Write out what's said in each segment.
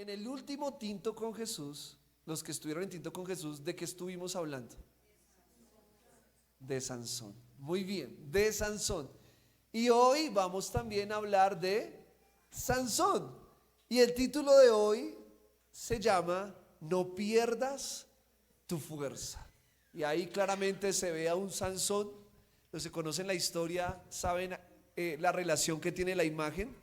En el último Tinto con Jesús, los que estuvieron en Tinto con Jesús, ¿de qué estuvimos hablando? De Sansón. Muy bien, de Sansón. Y hoy vamos también a hablar de Sansón. Y el título de hoy se llama No pierdas tu fuerza. Y ahí claramente se ve a un Sansón. Los que conocen la historia saben la relación que tiene la imagen.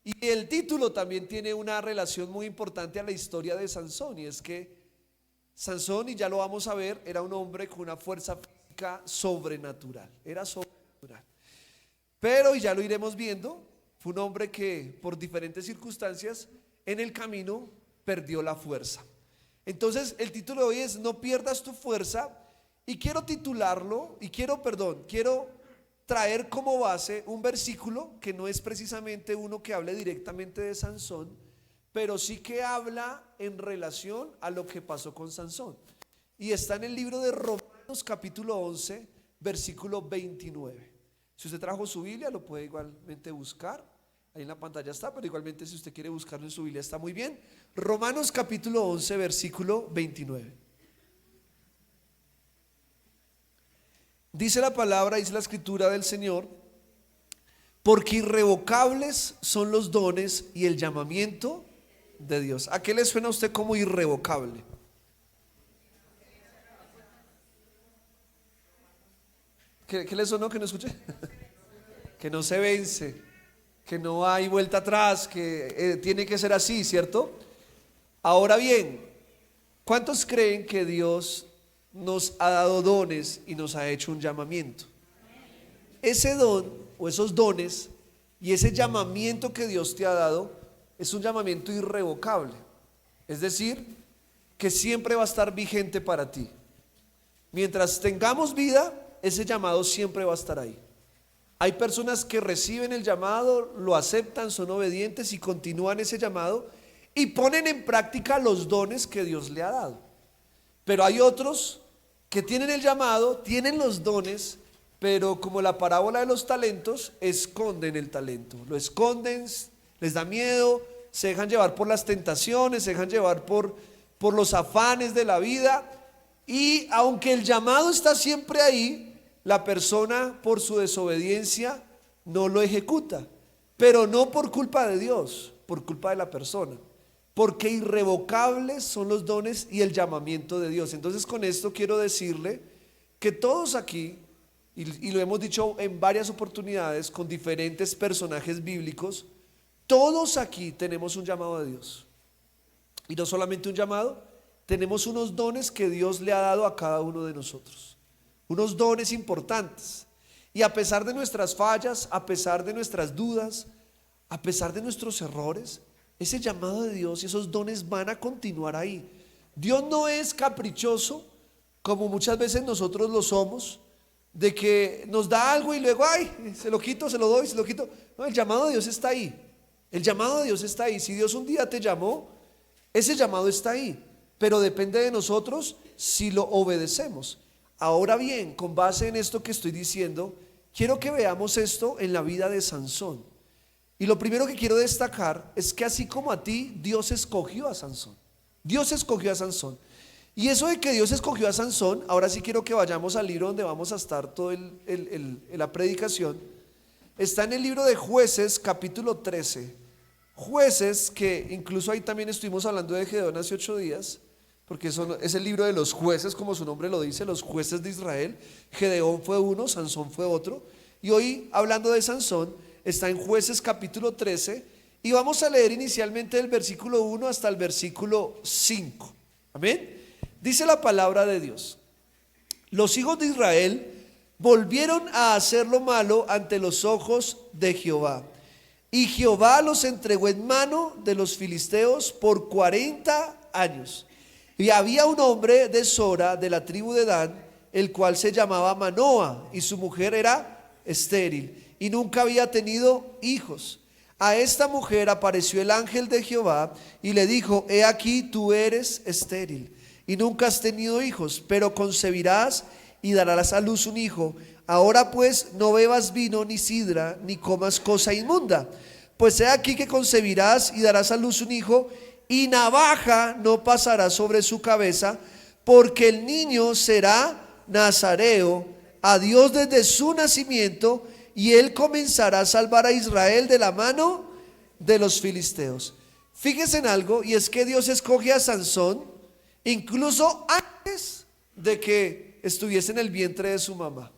Y el título también tiene una relación muy importante a la historia de Sansón. Y es que Sansón, y ya lo vamos a ver, era un hombre con una fuerza física sobrenatural. Era sobrenatural. Pero, y ya lo iremos viendo, fue un hombre que por diferentes circunstancias en el camino perdió la fuerza. Entonces el título de hoy es No pierdas tu fuerza. Y quiero titularlo, quiero traer como base un versículo que no es precisamente uno que hable directamente de Sansón, pero sí que habla en relación a lo que pasó con Sansón. Y está en el libro de Romanos capítulo 11, versículo 29. Si usted trajo su Biblia, lo puede igualmente buscar. Ahí en la pantalla está, pero igualmente si usted quiere buscarlo en su Biblia está muy bien. Romanos capítulo 11, versículo 29. Dice la palabra, dice la escritura del Señor: porque irrevocables son los dones y el llamamiento de Dios. ¿A qué le suena a usted como irrevocable? ¿Qué le sonó que no escuché? Que no se vence, que no hay vuelta atrás, que tiene que ser así, ¿cierto? Ahora bien, ¿cuántos creen que Dios nos ha dado dones y nos ha hecho un llamamiento? Ese don o esos dones y ese llamamiento que Dios te ha dado es un llamamiento irrevocable. Es decir, que siempre va a estar vigente para ti. Mientras tengamos vida, ese llamado siempre va a estar ahí. Hay personas que reciben el llamado, lo aceptan, son obedientes y continúan ese llamado y ponen en práctica los dones que Dios le ha dado. Pero hay otros que tienen el llamado, tienen los dones, pero como la parábola de los talentos, esconden el talento, lo esconden, les da miedo, se dejan llevar por las tentaciones, se dejan llevar por los afanes de la vida. Y aunque el llamado está siempre ahí, la persona por su desobediencia no lo ejecuta, pero no por culpa de Dios, por culpa de la persona. Porque irrevocables son los dones y el llamamiento de Dios. Entonces con esto quiero decirle que todos aquí, y lo hemos dicho en varias oportunidades con diferentes personajes bíblicos, todos aquí tenemos un llamado de Dios. Y no solamente un llamado, tenemos unos dones que Dios le ha dado a cada uno de nosotros. Unos dones importantes. Y a pesar de nuestras fallas, a pesar de nuestras dudas, a pesar de nuestros errores, ese llamado de Dios y esos dones van a continuar ahí. Dios no es caprichoso como muchas veces nosotros lo somos, de que nos da algo y luego se lo quito, se lo doy, se lo quito. No, el llamado de Dios está ahí. El llamado de Dios está ahí. Si Dios un día te llamó, ese llamado está ahí, pero depende de nosotros si lo obedecemos. Ahora bien, con base en esto que estoy diciendo, quiero que veamos esto en la vida de Sansón. Y lo primero que quiero destacar es que así como a ti, Dios escogió a Sansón. Dios escogió a Sansón. Y eso de que Dios escogió a Sansón, ahora sí quiero que vayamos al libro donde vamos a estar toda la predicación. Está en el libro de Jueces, capítulo 13. Jueces, que incluso ahí también estuvimos hablando de Gedeón hace 8 días, porque eso es el libro de los jueces, como su nombre lo dice, los jueces de Israel. Gedeón fue uno, Sansón fue otro. Y hoy, hablando de Sansón, está en Jueces capítulo 13 y vamos a leer inicialmente del versículo 1 hasta el versículo 5. Amén. Dice la palabra de Dios: los hijos de Israel volvieron a hacer lo malo ante los ojos de Jehová, y Jehová los entregó en mano de los filisteos por 40 años. Y había un hombre de Sora, de la tribu de Dan, el cual se llamaba Manoa, y su mujer era estéril y nunca había tenido hijos. A esta mujer apareció el ángel de Jehová y le dijo: he aquí, tú eres estéril y nunca has tenido hijos, pero concebirás y darás a luz un hijo. Ahora pues no bebas vino ni sidra, ni comas cosa inmunda, pues he aquí que concebirás y darás a luz un hijo, y navaja no pasará sobre su cabeza, porque el niño será nazareo a Dios desde su nacimiento, y él comenzará a salvar a Israel de la mano de los filisteos. Fíjense en algo, y es que Dios escoge a Sansón incluso antes de que estuviese en el vientre de su mamá.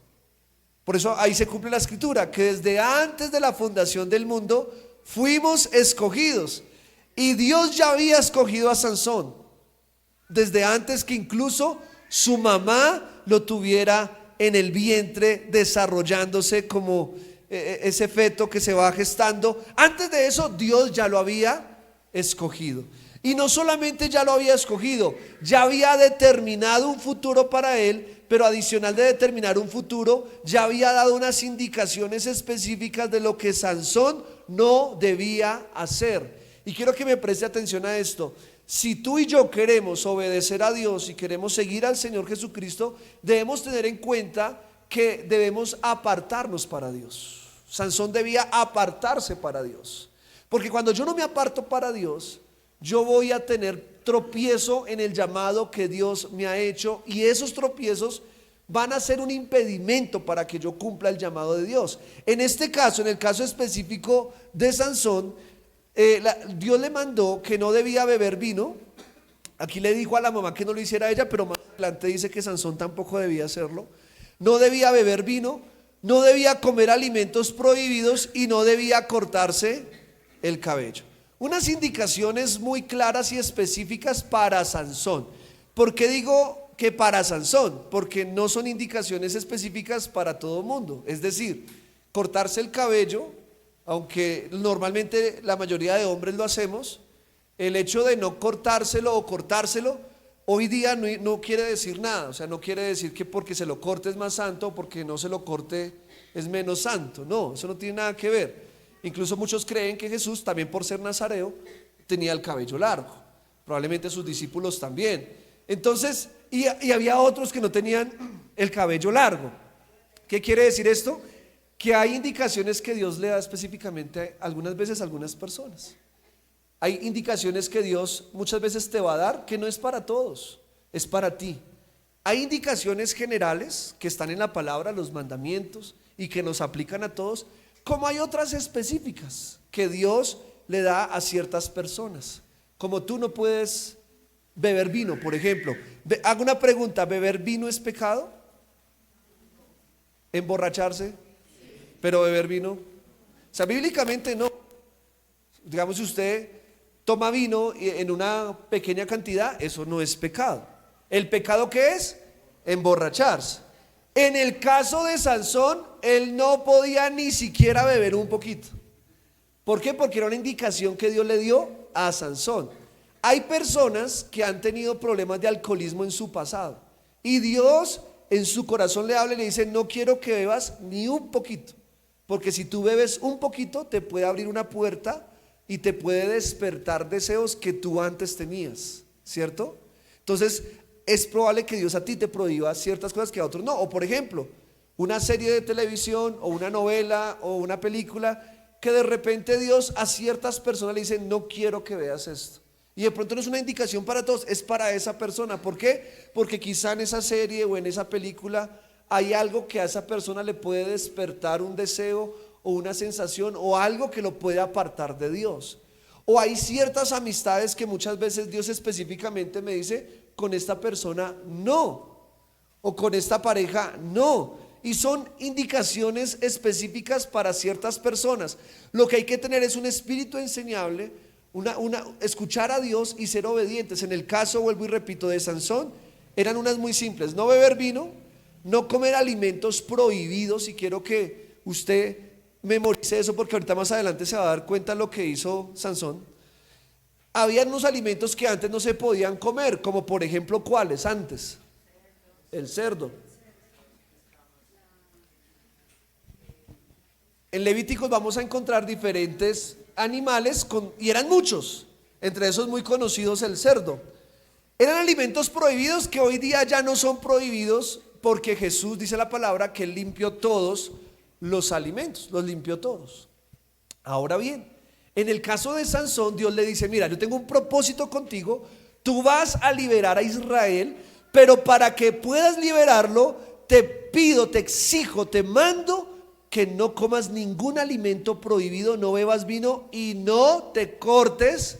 Por eso ahí se cumple la escritura, que desde antes de la fundación del mundo fuimos escogidos. Y Dios ya había escogido a Sansón desde antes que incluso su mamá lo tuviera en el vientre, desarrollándose como ese feto que se va gestando. Antes de eso Dios ya lo había escogido. Y no solamente ya lo había escogido, ya había determinado un futuro para él, pero adicional de determinar un futuro, ya había dado unas indicaciones específicas de lo que Sansón no debía hacer. Y quiero que me preste atención a esto. Si tú y yo queremos obedecer a Dios y queremos seguir al Señor Jesucristo, debemos tener en cuenta que debemos apartarnos para Dios. Sansón debía apartarse para Dios, porque cuando yo no me aparto para Dios, yo voy a tener tropiezo en el llamado que Dios me ha hecho, y esos tropiezos van a ser un impedimento para que yo cumpla el llamado de Dios. En este caso, en el caso específico de Sansón, Dios le mandó que no debía beber vino. Aquí le dijo a la mamá que no lo hiciera ella, pero más adelante dice que Sansón tampoco debía hacerlo. No debía beber vino, no debía comer alimentos prohibidos y no debía cortarse el cabello. Unas indicaciones muy claras y específicas para Sansón. ¿Por qué digo que para Sansón? Porque no son indicaciones específicas para todo el mundo. Es decir, cortarse el cabello, aunque normalmente la mayoría de hombres lo hacemos, el hecho de no cortárselo o cortárselo hoy día no quiere decir nada. O sea, no quiere decir que porque se lo corte es más santo o porque no se lo corte es menos santo. No, eso no tiene nada que ver. Incluso muchos creen que Jesús, también por ser nazareo, tenía el cabello largo. Probablemente sus discípulos también. Entonces, y había otros que no tenían el cabello largo. ¿Qué quiere decir esto? Que hay indicaciones que Dios le da específicamente algunas veces a algunas personas. Hay indicaciones que Dios muchas veces te va a dar que no es para todos, es para ti. Hay indicaciones generales que están en la palabra, los mandamientos, y que nos aplican a todos, como hay otras específicas que Dios le da a ciertas personas. Como tú no puedes beber vino, por ejemplo. Hago una pregunta: ¿beber vino es pecado? ¿Emborracharse? Pero beber vino, o sea, bíblicamente no. Digamos, si usted toma vino en una pequeña cantidad, eso no es pecado. ¿El pecado qué es? Emborracharse. En el caso de Sansón, él no podía ni siquiera beber un poquito. ¿Por qué? Porque era una indicación que Dios le dio a Sansón. Hay personas que han tenido problemas de alcoholismo en su pasado, y Dios en su corazón le habla y le dice: no quiero que bebas ni un poquito, porque si tú bebes un poquito te puede abrir una puerta y te puede despertar deseos que tú antes tenías, ¿cierto? Entonces es probable que Dios a ti te prohíba ciertas cosas que a otros no. O por ejemplo, una serie de televisión o una novela o una película que de repente Dios a ciertas personas le dice: no quiero que veas esto. Y de pronto no es una indicación para todos, es para esa persona. ¿Por qué? Porque quizá en esa serie o en esa película hay algo que a esa persona le puede despertar un deseo o una sensación o algo que lo puede apartar de Dios. O hay ciertas amistades que muchas veces Dios específicamente me dice: con esta persona no, o con esta pareja no. Y son indicaciones específicas para ciertas personas. Lo que hay que tener es un espíritu enseñable, escuchar a Dios y ser obedientes. En el caso, vuelvo y repito, de Sansón, eran unas muy simples: no beber vino, no comer alimentos prohibidos. Y quiero que usted memorice eso, porque ahorita más adelante se va a dar cuenta de lo que hizo Sansón. Había unos alimentos que antes no se podían comer, como por ejemplo, ¿cuáles antes? El cerdo. En Levíticos vamos a encontrar diferentes animales y eran muchos, entre esos muy conocidos el cerdo. Eran alimentos prohibidos que hoy día ya no son prohibidos, porque Jesús, dice la palabra, que Él limpió todos los alimentos, los limpió todos. Ahora bien, En el caso de Sansón, Dios le dice, mira, yo tengo un propósito contigo, tú vas a liberar a Israel, pero para que puedas liberarlo, te pido, te exijo, te mando que no comas ningún alimento prohibido, no bebas vino y no te cortes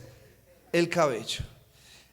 el cabello.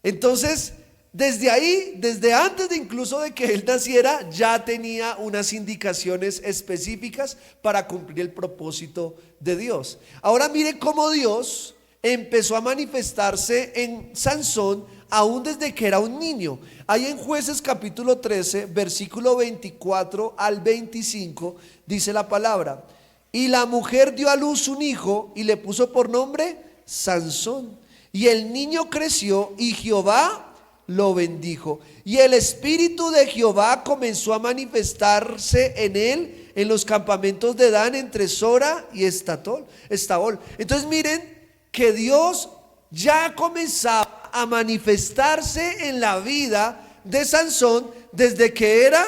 Entonces, desde ahí, desde antes de incluso de que él naciera, ya tenía unas indicaciones específicas para cumplir el propósito de Dios. Ahora mire cómo Dios empezó a manifestarse en Sansón aún desde que era un niño. Ahí en Jueces capítulo 13, versículo 24 al 25, dice la palabra: y la mujer dio a luz un hijo y le puso por nombre Sansón. Y el niño creció y Jehová lo bendijo. Y el espíritu de Jehová comenzó a manifestarse en él en los campamentos de Dan entre Sora y Estaol. Entonces miren que Dios ya comenzaba a manifestarse en la vida de Sansón desde que era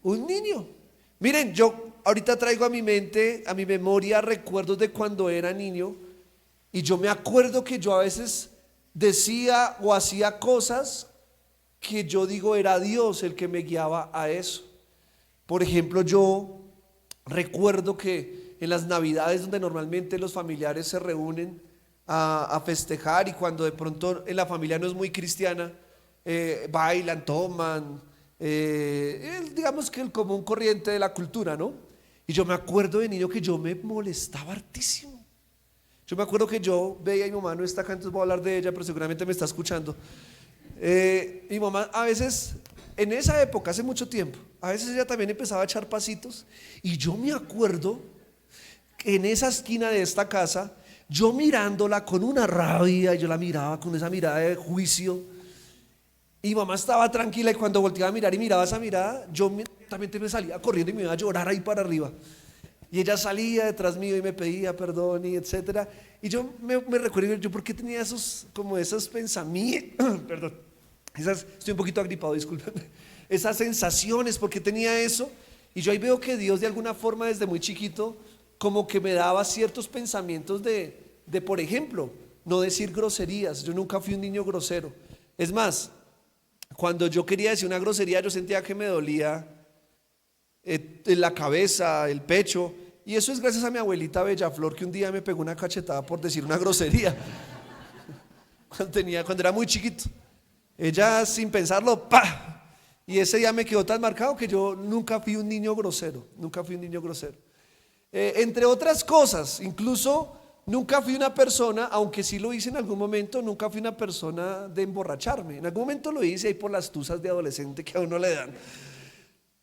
un niño. Miren, yo ahorita traigo a mi mente, a mi memoria, recuerdos de cuando era niño. Y yo me acuerdo que yo a veces decía o hacía cosas que yo digo era Dios el que me guiaba a eso. Por ejemplo, yo recuerdo que en las Navidades, donde normalmente los familiares se reúnen a festejar, y cuando de pronto en la familia no es muy cristiana, bailan, toman, digamos que el común corriente de la cultura, ¿no? Y yo me acuerdo de niño que yo me molestaba hartísimo. Yo me acuerdo que yo veía a mi mamá, no está acá, entonces voy a hablar de ella, pero seguramente me está escuchando. Mi mamá a veces, en esa época, hace mucho tiempo, a veces ella también empezaba a echar pasitos. Y yo me acuerdo que en esa esquina de esta casa, yo mirándola con una rabia, yo la miraba con esa mirada de juicio. Y mi mamá estaba tranquila, y cuando volteaba a mirar y miraba esa mirada, yo también me salía corriendo y me iba a llorar ahí para arriba. Y ella salía detrás mío y me pedía perdón y etcétera. Y yo me recuerdo, yo por qué tenía esos pensamientos, perdón, estoy un poquito agripado, disculpen, esas sensaciones, ¿por qué tenía eso? Y yo ahí veo que Dios de alguna forma desde muy chiquito como que me daba ciertos pensamientos de por ejemplo, no decir groserías. Yo nunca fui un niño grosero. Es más, cuando yo quería decir una grosería, yo sentía que me dolía en la cabeza, el pecho. Y eso es gracias a mi abuelita Bellaflor, que un día me pegó una cachetada por decir una grosería cuando era muy chiquito. Ella, sin pensarlo, ¡pa! Y ese día me quedó tan marcado que yo nunca fui un niño grosero. Nunca fui un niño grosero. Entre otras cosas, incluso nunca fui una persona, aunque sí lo hice en algún momento, nunca fui una persona de emborracharme. En algún momento lo hice ahí por las tusas de adolescente que a uno le dan.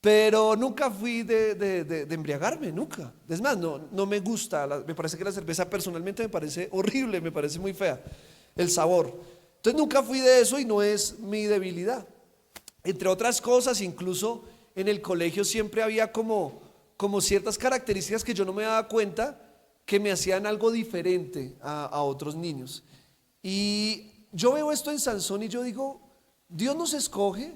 Pero nunca fui de embriagarme, nunca. Es más, no me gusta, me parece que la cerveza personalmente me parece horrible, me parece muy fea, el sabor. Entonces nunca fui de eso y no es mi debilidad. Entre otras cosas, incluso en el colegio siempre había como ciertas características que yo no me daba cuenta que me hacían algo diferente a otros niños. Y yo veo esto en Sansón y yo digo, Dios nos escoge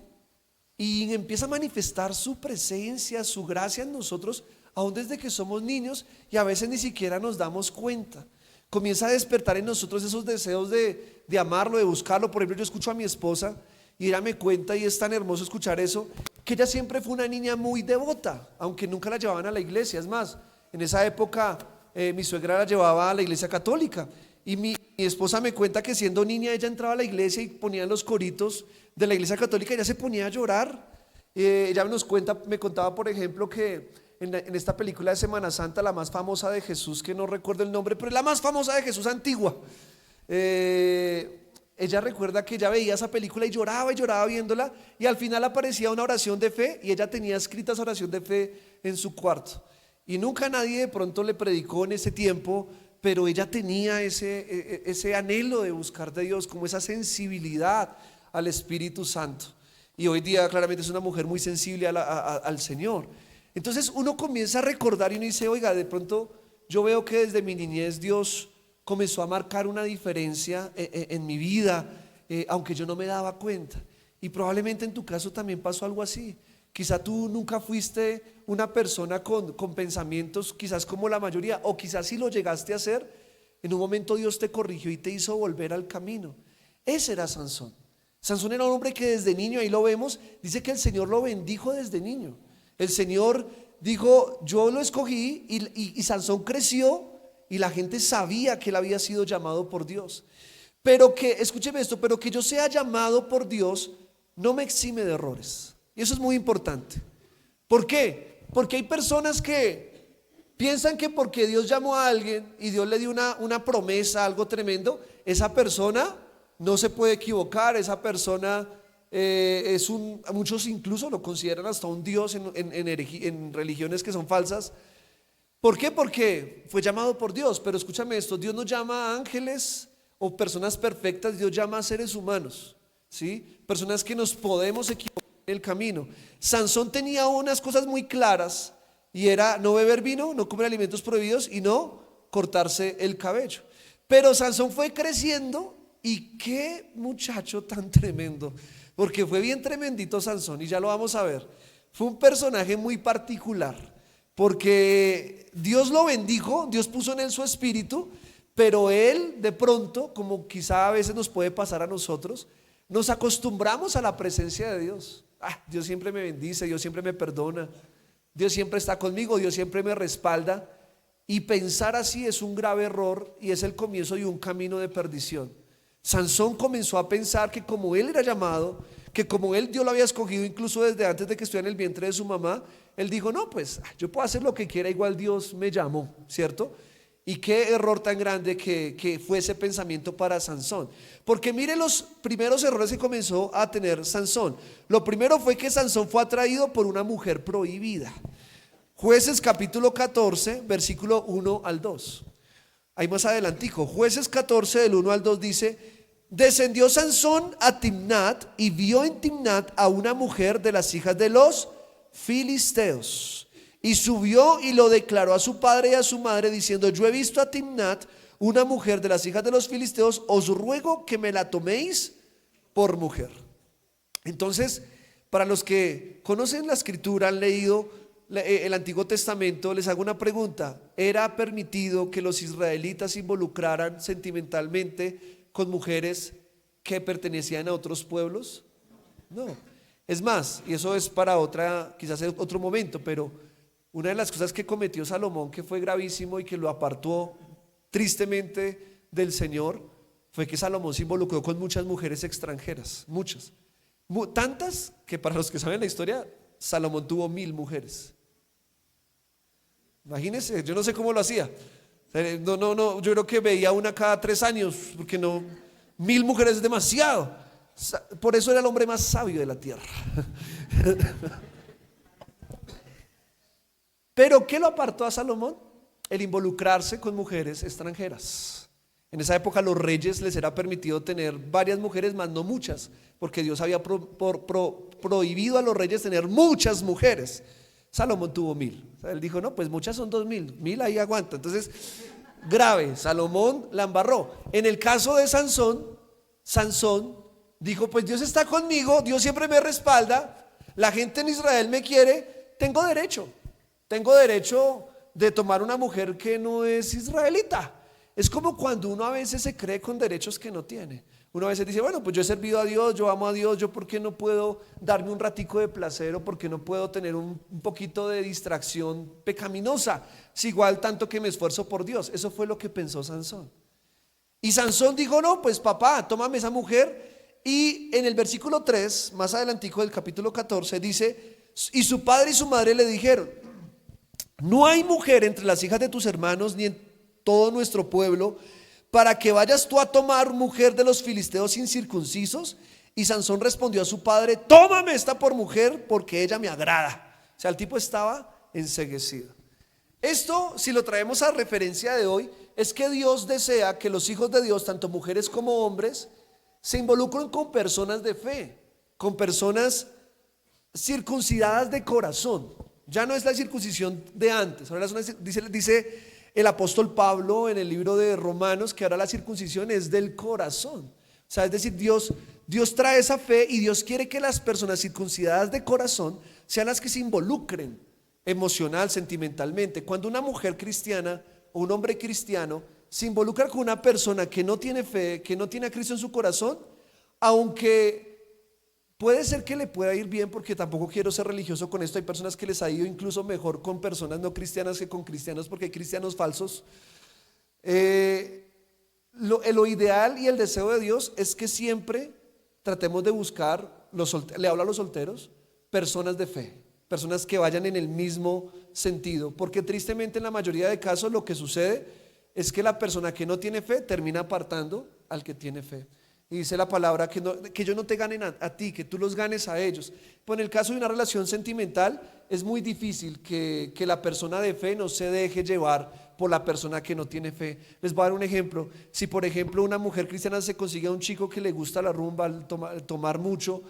y empieza a manifestar su presencia, su gracia en nosotros, aún desde que somos niños, y a veces ni siquiera nos damos cuenta. Comienza a despertar en nosotros esos deseos de amarlo, de buscarlo. Por ejemplo, yo escucho a mi esposa y ella me cuenta, y es tan hermoso escuchar eso, que ella siempre fue una niña muy devota, aunque nunca la llevaban a la iglesia. Es más, en esa época mi suegra la llevaba a la iglesia católica. Y mi esposa me cuenta que siendo niña ella entraba a la iglesia y ponía los coritos de la iglesia católica y ella se ponía a llorar. Ella me contaba, por ejemplo, que en esta película de Semana Santa, la más famosa de Jesús, que no recuerdo el nombre, pero es la más famosa de Jesús antigua, ella recuerda que ella veía esa película y lloraba viéndola, y al final aparecía una oración de fe, y ella tenía escrita esa oración de fe en su cuarto, y nunca nadie de pronto le predicó en ese tiempo, pero ella tenía ese anhelo de buscar de Dios, como esa sensibilidad al Espíritu Santo. Y hoy día claramente es una mujer muy sensible al Señor. Entonces uno comienza a recordar y uno dice, oiga, de pronto yo veo que desde mi niñez Dios comenzó a marcar una diferencia en mi vida, aunque yo no me daba cuenta. Y probablemente en tu caso también pasó algo así. Quizá tú nunca fuiste una persona con pensamientos quizás como la mayoría, o quizás sí lo llegaste a hacer, en un momento Dios te corrigió y te hizo volver al camino. Ese era Sansón. Sansón era un hombre que desde niño, ahí lo vemos, dice que el Señor lo bendijo desde niño. El Señor dijo, yo lo escogí y Sansón creció y la gente sabía que él había sido llamado por Dios. Pero que, escúcheme esto, pero que yo sea llamado por Dios no me exime de errores. Y eso es muy importante. ¿Por qué? Porque hay personas que piensan que porque Dios llamó a alguien y Dios le dio una promesa, algo tremendo, esa persona no se puede equivocar, esa persona muchos incluso lo consideran hasta un Dios en religiones que son falsas. ¿Por qué? Porque fue llamado por Dios. Pero escúchame esto, Dios no llama a ángeles o personas perfectas, Dios llama a seres humanos, ¿sí? Personas que nos podemos equivocar en el camino. Sansón tenía unas cosas muy claras y era no beber vino, no comer alimentos prohibidos y no cortarse el cabello. Pero Sansón fue creciendo y qué muchacho tan tremendo, porque fue bien tremendito Sansón y ya lo vamos a ver. Fue un personaje muy particular porque Dios lo bendijo, Dios puso en él su espíritu, pero él de pronto, como quizá a veces nos puede pasar a nosotros, nos acostumbramos a la presencia de Dios. Dios siempre me bendice, Dios siempre me perdona, Dios siempre está conmigo, Dios siempre me respalda. Y pensar así es un grave error y es el comienzo de un camino de perdición. Sansón comenzó a pensar que como él era llamado, que como él Dios lo había escogido incluso desde antes de que estuviera en el vientre de su mamá, él dijo, no, pues yo puedo hacer lo que quiera, igual Dios me llamó, ¿cierto? Y qué error tan grande que fue ese pensamiento para Sansón. Porque mire los primeros errores que comenzó a tener Sansón. Lo primero fue que Sansón fue atraído por una mujer prohibida. Jueces capítulo 14, versículo 1 al 2. Ahí más adelantico, Jueces 14 del 1 al 2 dice, descendió Sansón a Timnat y vio en Timnat a una mujer de las hijas de los filisteos. Y subió y lo declaró a su padre y a su madre diciendo, yo he visto a Timnat, una mujer de las hijas de los filisteos, os ruego que me la toméis por mujer. Entonces, para los que conocen la escritura, han leído el Antiguo Testamento, les hago una pregunta. ¿Era permitido que los israelitas se involucraran sentimentalmente con mujeres que pertenecían a otros pueblos? No. Es más, y eso es para quizás otro momento, pero una de las cosas que cometió Salomón, que fue gravísimo y que lo apartó tristemente del Señor, fue que Salomón se involucró con muchas mujeres extranjeras, muchas, tantas que para los que saben la historia, Salomón tuvo 1000 mujeres. Imagínense, yo no sé cómo lo hacía. No, yo creo que veía una cada 3 años, porque no, 1000 mujeres es demasiado. Por eso era el hombre más sabio de la tierra. Pero ¿qué lo apartó a Salomón? El involucrarse con mujeres extranjeras. En esa época a los reyes les era permitido tener varias mujeres, más no muchas, porque Dios había prohibido a los reyes tener muchas mujeres. Salomón tuvo 1000. O sea, él dijo, no, pues muchas son 2000, 1000 ahí aguanta. Entonces, grave, Salomón la embarró. En el caso de Sansón dijo, pues Dios está conmigo, Dios siempre me respalda, la gente en Israel me quiere, tengo derecho de tomar una mujer que no es israelita. Es como cuando uno a veces se cree con derechos que no tiene. Uno a veces dice, bueno, pues yo he servido a Dios, yo amo a Dios, yo por qué no puedo darme un ratico de placer o por qué no puedo tener un poquito de distracción pecaminosa, si igual tanto que me esfuerzo por Dios. Eso fue lo que pensó Sansón. Y Sansón dijo, no, pues papá, tómame esa mujer. Y en el versículo 3, más adelantico del capítulo 14, dice, y su padre y su madre le dijeron, no hay mujer entre las hijas de tus hermanos ni en todo nuestro pueblo para que vayas tú a tomar mujer de los filisteos incircuncisos. Y Sansón respondió a su padre, tómame esta por mujer porque ella me agrada. O sea, el tipo estaba enceguecido. Esto, si lo traemos a referencia de hoy, es que Dios desea que los hijos de Dios, tanto mujeres como hombres, se involucren con personas de fe, con personas circuncidadas de corazón. Ya no es la circuncisión de antes. Ahora dice el apóstol Pablo en el libro de Romanos que ahora la circuncisión es del corazón. O sea, es decir, Dios trae esa fe y Dios quiere que las personas circuncidadas de corazón sean las que se involucren emocional, sentimentalmente. Cuando una mujer cristiana o un hombre cristiano se involucra con una persona que no tiene fe, que no tiene a Cristo en su corazón, aunque puede ser que le pueda ir bien, porque tampoco quiero ser religioso con esto, hay personas que les ha ido incluso mejor con personas no cristianas que con cristianos, porque hay cristianos falsos. Lo ideal y el deseo de Dios es que siempre tratemos de buscar, le hablo a los solteros, personas de fe, personas que vayan en el mismo sentido, porque tristemente en la mayoría de casos lo que sucede es que la persona que no tiene fe termina apartando al que tiene fe. Y dice la palabra que ellos no te ganen a ti, que tú los ganes a ellos. Pues en el caso de una relación sentimental es muy difícil que la persona de fe no se deje llevar por la persona que no tiene fe. Les voy a dar un ejemplo. Si por ejemplo una mujer cristiana se consigue a un chico que le gusta la rumba, tomar mucho,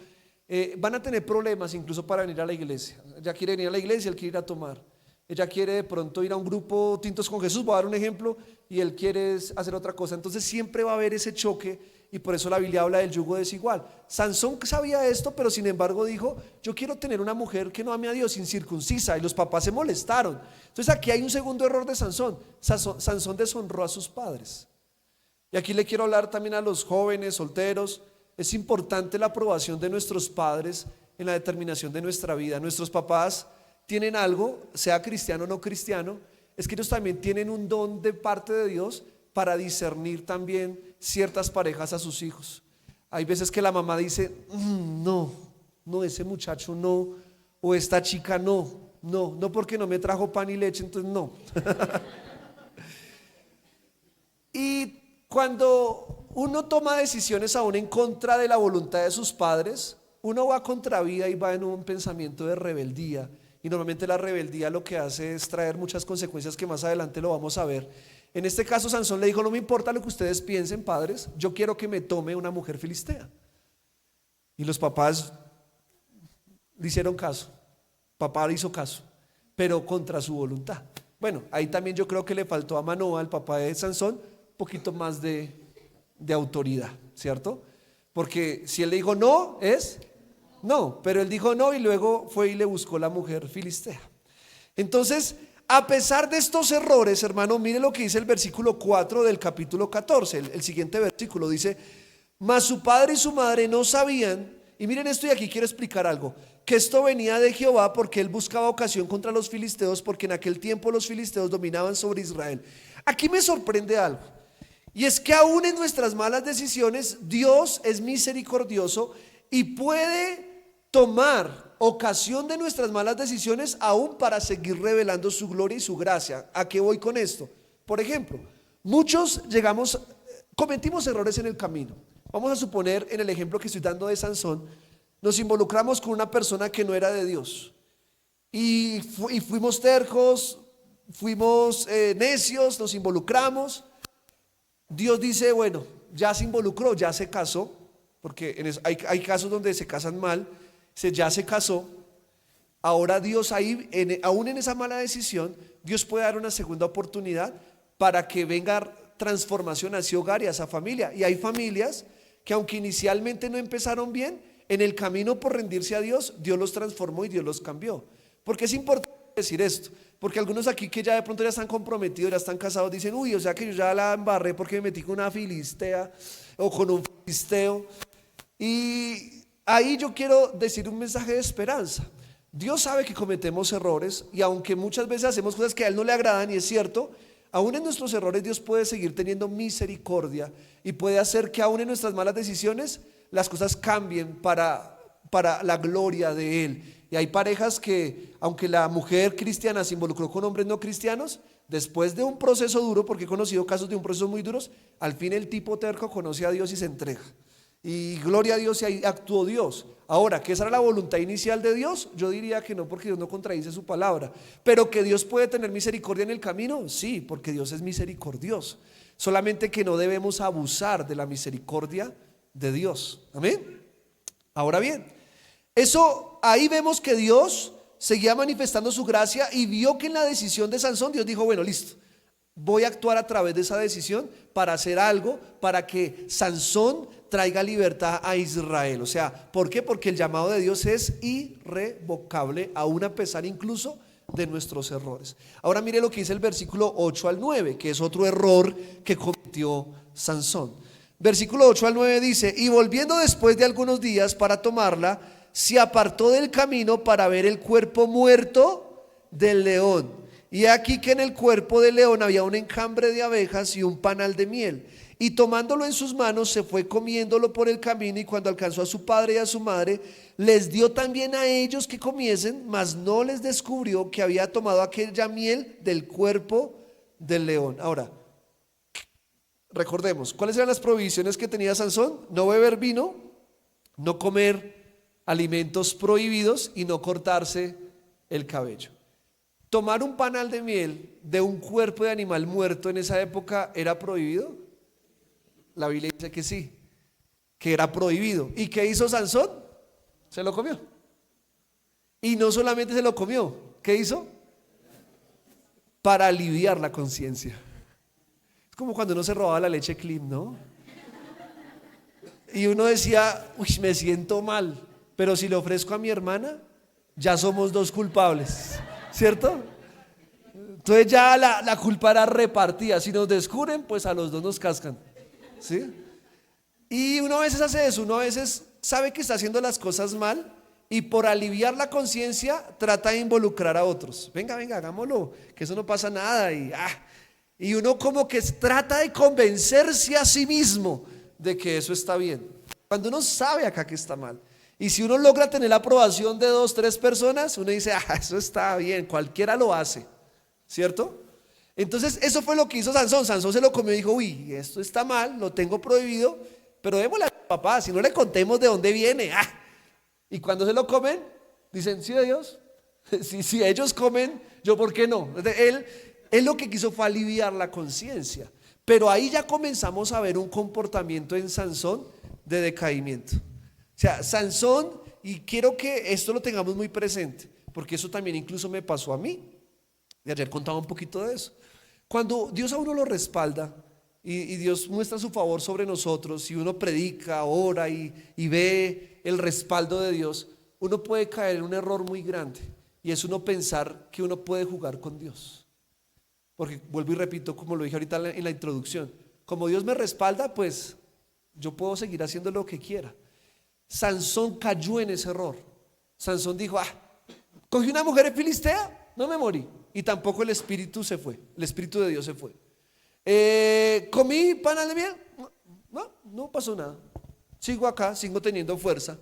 van a tener problemas incluso para venir a la iglesia. Ella quiere venir a la iglesia, él quiere ir a tomar. Ella quiere de pronto ir a un grupo Tintos con Jesús, voy a dar un ejemplo, y él quiere hacer otra cosa. Entonces siempre va a haber ese choque, y por eso la Biblia habla del yugo desigual. Sansón sabía esto, pero sin embargo dijo: yo quiero tener una mujer que no ame a Dios, incircuncisa, y los papás se molestaron. Entonces aquí hay un segundo error de Sansón. Sansón deshonró a sus padres. Y aquí le quiero hablar también a los jóvenes solteros. Es importante la aprobación de nuestros padres en la determinación de nuestra vida. Nuestros papás tienen algo, sea cristiano o no cristiano, es que ellos también tienen un don de parte de Dios para discernir también ciertas parejas a sus hijos. Hay veces que la mamá dice: no, ese muchacho no, o esta chica no porque no me trajo pan y leche, entonces no. Y cuando uno toma decisiones aún en contra de la voluntad de sus padres, uno va contra vida y va en un pensamiento de rebeldía. Y normalmente la rebeldía lo que hace es traer muchas consecuencias que más adelante lo vamos a ver. En este caso Sansón le dijo: no me importa lo que ustedes piensen, padres, yo quiero que me tome una mujer filistea. Y los papás le hicieron caso, papá le hizo caso, pero contra su voluntad. Bueno, ahí también yo creo que le faltó a Manoa, el papá de Sansón, un poquito más de autoridad, ¿cierto? Porque si él le dijo no, es no, pero él dijo no y luego fue y le buscó la mujer filistea. Entonces, a pesar de estos errores, hermano, mire lo que dice el versículo 4 del capítulo 14, el siguiente versículo dice: mas su padre y su madre no sabían, y miren esto, y aquí quiero explicar algo, que esto venía de Jehová, porque él buscaba ocasión contra los filisteos, porque en aquel tiempo los filisteos dominaban sobre Israel. Aquí me sorprende algo, y es que aún en nuestras malas decisiones Dios es misericordioso y puede tomar ocasión de nuestras malas decisiones aún para seguir revelando su gloria y su gracia. ¿A qué voy con esto? Por ejemplo, muchos cometimos errores en el camino. Vamos a suponer, en el ejemplo que estoy dando de Sansón, nos involucramos con una persona que no era de Dios y fuimos tercos, fuimos necios, nos involucramos. Dios dice: bueno, ya se involucró, ya se casó, porque hay casos donde se casan mal. Ya se casó. Ahora Dios aún en esa mala decisión, Dios puede dar una segunda oportunidad para que venga transformación a ese hogar y a esa familia. Y hay familias que aunque inicialmente no empezaron bien, en el camino por rendirse a Dios, Dios los transformó y Dios los cambió. Porque es importante decir esto, porque algunos aquí que ya de pronto ya están comprometidos, ya están casados, dicen: uy, o sea que yo ya la embarré porque me metí con una filistea o con un filisteo. Y ahí yo quiero decir un mensaje de esperanza. Dios sabe que cometemos errores, y aunque muchas veces hacemos cosas que a Él no le agradan, y es cierto, aún en nuestros errores Dios puede seguir teniendo misericordia y puede hacer que aún en nuestras malas decisiones las cosas cambien para la gloria de Él. Y hay parejas que, aunque la mujer cristiana se involucró con hombres no cristianos, después de un proceso duro, porque he conocido casos de un proceso muy duros, al fin el tipo terco conoce a Dios y se entrega. Y gloria a Dios, y ahí actuó Dios. Ahora, ¿que esa era la voluntad inicial de Dios? Yo diría que no, porque Dios no contradice su palabra. Pero que Dios puede tener misericordia en el camino, sí, porque Dios es misericordioso. Solamente que no debemos abusar de la misericordia de Dios. Amén. Ahora bien, ahí vemos que Dios seguía manifestando su gracia, y vio que en la decisión de Sansón Dios dijo: bueno, listo, voy a actuar a través de esa decisión para hacer algo, para que Sansón traiga libertad a Israel. O sea, ¿por qué? Porque el llamado de Dios es irrevocable, aún a pesar incluso de nuestros errores. Ahora mire lo que dice el versículo 8 al 9, que es otro error que cometió Sansón. Versículo 8 al 9 dice: y volviendo después de algunos días para tomarla, se apartó del camino para ver el cuerpo muerto del león. Y aquí que en el cuerpo del león había un enjambre de abejas y un panal de miel. Y tomándolo en sus manos se fue comiéndolo por el camino, y cuando alcanzó a su padre y a su madre, les dio también a ellos que comiesen, mas no les descubrió que había tomado aquella miel del cuerpo del león. Ahora, recordemos, ¿cuáles eran las prohibiciones que tenía Sansón? No beber vino, no comer alimentos prohibidos y no cortarse el cabello. Tomar un panal de miel de un cuerpo de animal muerto en esa época ¿era prohibido? La Biblia dice que sí, que era prohibido. ¿Y qué hizo Sansón? Se lo comió. Y no solamente se lo comió, ¿qué hizo? Para aliviar la conciencia. Es como cuando uno se robaba la leche Clean, ¿no? Y uno decía, uy, me siento mal, pero si le ofrezco a mi hermana, ya somos dos culpables, ¿cierto? Entonces ya la culpa era repartida. Si nos descubren, pues a los dos nos cascan, ¿sí? Y uno a veces hace eso, uno a veces sabe que está haciendo las cosas mal y por aliviar la conciencia trata de involucrar a otros. Venga, hagámoslo, que eso no pasa nada. Y uno como que trata de convencerse a sí mismo de que eso está bien, cuando uno sabe acá que está mal. Y si uno logra tener la aprobación de 2, 3 personas, uno dice, eso está bien, cualquiera lo hace, ¿cierto? Entonces eso fue lo que hizo Sansón. Sansón se lo comió y dijo, uy, esto está mal, lo tengo prohibido, pero démosle a mi papá, si no le contemos de dónde viene. Y cuando se lo comen, dicen, sí, de Dios, si ellos comen, yo por qué no. Él lo que quiso fue aliviar la conciencia, pero ahí ya comenzamos a ver un comportamiento en Sansón de decaimiento. O sea, Sansón, y quiero que esto lo tengamos muy presente, porque eso también incluso me pasó a mí. Y ayer contaba un poquito de eso. Cuando Dios a uno lo respalda y Dios muestra su favor sobre nosotros, y uno predica, ora y ve el respaldo de Dios, uno puede caer en un error muy grande, y es uno pensar que uno puede jugar con Dios. Porque vuelvo y repito, como lo dije ahorita en la introducción, como Dios me respalda, pues yo puedo seguir haciendo lo que quiera. Sansón cayó en ese error. Sansón dijo, cogí una mujer filistea, no me morí. Y tampoco el espíritu se fue, el espíritu de Dios se fue. Comí panal de miel, no pasó nada. Sigo acá, sigo teniendo fuerza.